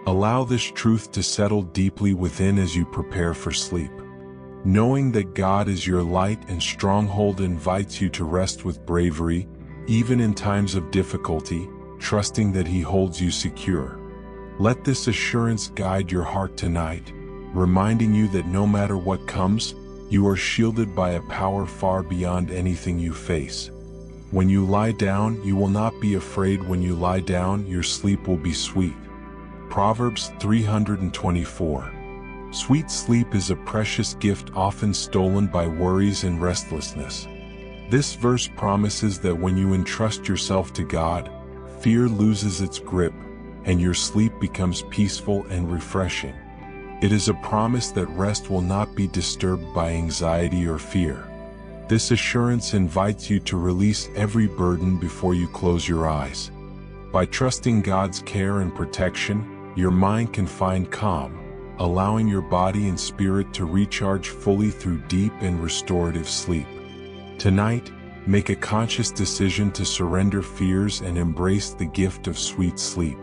Allow this truth to settle deeply within as you prepare for sleep. Knowing that God is your light and stronghold invites you to rest with bravery, even in times of difficulty, trusting that He holds you secure. Let this assurance guide your heart tonight, reminding you that no matter what comes, you are shielded by a power far beyond anything you face. When you lie down, you will not be afraid. When you lie down, your sleep will be sweet. Proverbs 324. Sweet sleep is a precious gift often stolen by worries and restlessness. This verse promises that when you entrust yourself to God, fear loses its grip, and your sleep becomes peaceful and refreshing. It is a promise that rest will not be disturbed by anxiety or fear. This assurance invites you to release every burden before you close your eyes. By trusting God's care and protection, your mind can find calm, allowing your body and spirit to recharge fully through deep and restorative sleep. Tonight, make a conscious decision to surrender fears and embrace the gift of sweet sleep.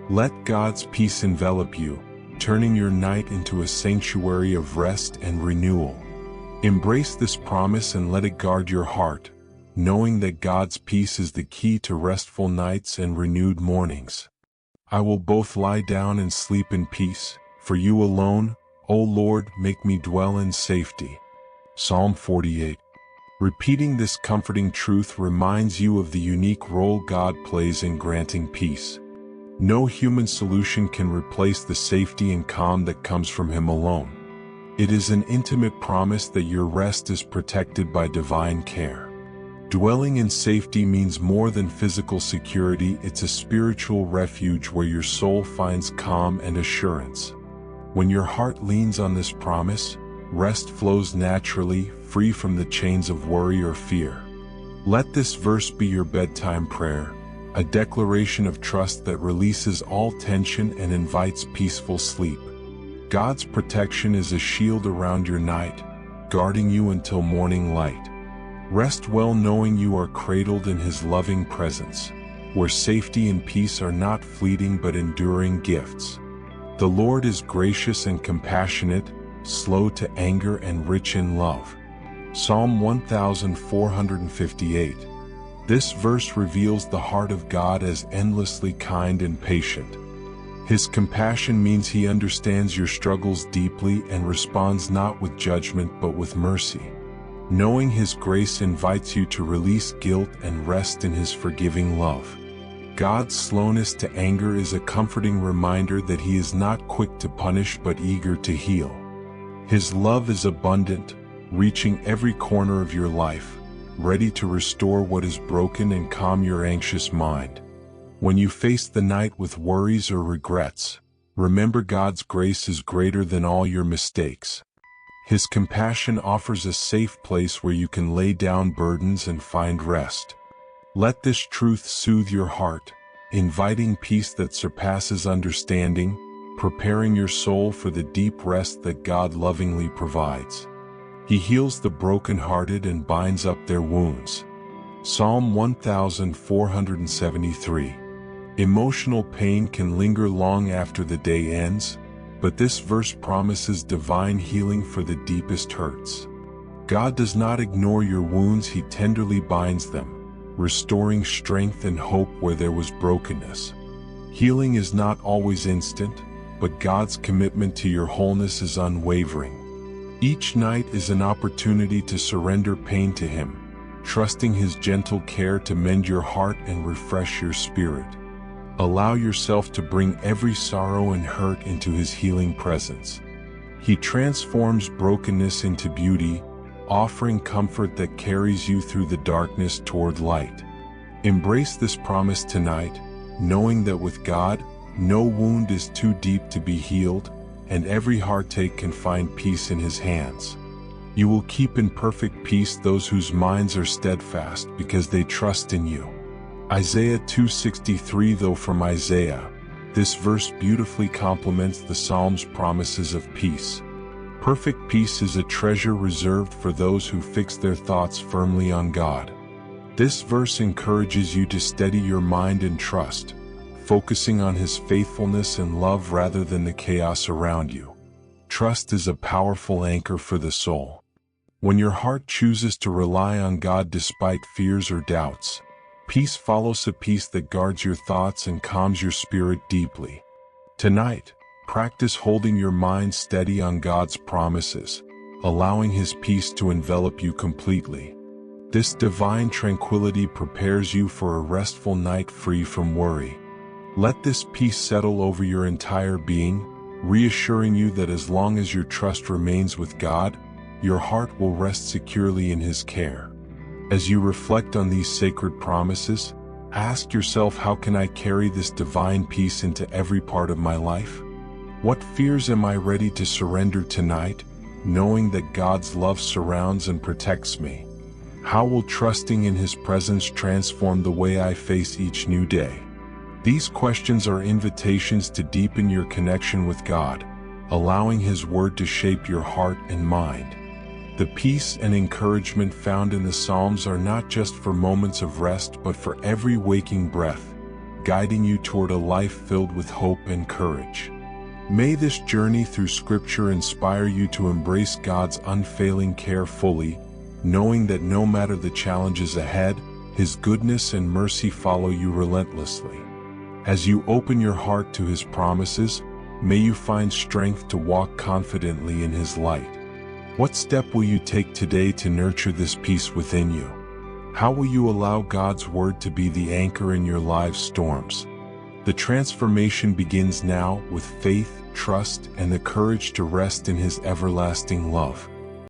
Let God's peace envelop you, turning your night into a sanctuary of rest and renewal. Embrace this promise and let it guard your heart, knowing that God's peace is the key to restful nights and renewed mornings. I will both lie down and sleep in peace, for you alone, O Lord, make me dwell in safety. Psalm 48. Repeating this comforting truth reminds you of the unique role God plays in granting peace. No human solution can replace the safety and calm that comes from Him alone. It is an intimate promise that your rest is protected by divine care. Dwelling in safety means more than physical security, it's a spiritual refuge where your soul finds calm and assurance. When your heart leans on this promise, rest flows naturally, free from the chains of worry or fear. Let this verse be your bedtime prayer, a declaration of trust that releases all tension and invites peaceful sleep. God's protection is a shield around your night, guarding you until morning light. Rest well knowing you are cradled in His loving presence, where safety and peace are not fleeting but enduring gifts. The Lord is gracious and compassionate, slow to anger and rich in love. Psalm 1458. This verse reveals the heart of God as endlessly kind and patient. His compassion means He understands your struggles deeply and responds not with judgment but with mercy. Knowing His grace invites you to release guilt and rest in His forgiving love. God's slowness to anger is a comforting reminder that He is not quick to punish but eager to heal. His love is abundant, reaching every corner of your life, ready to restore what is broken and calm your anxious mind. When you face the night with worries or regrets, remember God's grace is greater than all your mistakes. His compassion offers a safe place where you can lay down burdens and find rest. Let this truth soothe your heart, inviting peace that surpasses understanding, preparing your soul for the deep rest that God lovingly provides. He heals the brokenhearted and binds up their wounds. Psalm 1473. Emotional pain can linger long after the day ends, but this verse promises divine healing for the deepest hurts. God does not ignore your wounds, He tenderly binds them, restoring strength and hope where there was brokenness. Healing is not always instant, but God's commitment to your wholeness is unwavering. Each night is an opportunity to surrender pain to Him, trusting His gentle care to mend your heart and refresh your spirit. Allow yourself to bring every sorrow and hurt into His healing presence. He transforms brokenness into beauty, offering comfort that carries you through the darkness toward light. Embrace this promise tonight, knowing that with God, no wound is too deep to be healed, and every heartache can find peace in His hands. You will keep in perfect peace those whose minds are steadfast because they trust in you. Isaiah 2:63. Though from Isaiah, this verse beautifully complements the Psalm's promises of peace. Perfect peace is a treasure reserved for those who fix their thoughts firmly on God. This verse encourages you to steady your mind and trust, focusing on His faithfulness and love rather than the chaos around you. Trust is a powerful anchor for the soul. When your heart chooses to rely on God despite fears or doubts, peace follows, a peace that guards your thoughts and calms your spirit deeply. Tonight, practice holding your mind steady on God's promises, allowing His peace to envelop you completely. This divine tranquility prepares you for a restful night free from worry. Let this peace settle over your entire being, reassuring you that as long as your trust remains with God, your heart will rest securely in His care. As you reflect on these sacred promises, ask yourself, how can I carry this divine peace into every part of my life? What fears am I ready to surrender tonight, knowing that God's love surrounds and protects me? How will trusting in His presence transform the way I face each new day? These questions are invitations to deepen your connection with God, allowing His Word to shape your heart and mind. The peace and encouragement found in the Psalms are not just for moments of rest, but for every waking breath, guiding you toward a life filled with hope and courage. May this journey through Scripture inspire you to embrace God's unfailing care fully, knowing that no matter the challenges ahead, His goodness and mercy follow you relentlessly. As you open your heart to His promises, may you find strength to walk confidently in His light. What step will you take today to nurture this peace within you? How will you allow God's Word to be the anchor in your life's storms? The transformation begins now with faith, trust, and the courage to rest in His everlasting love.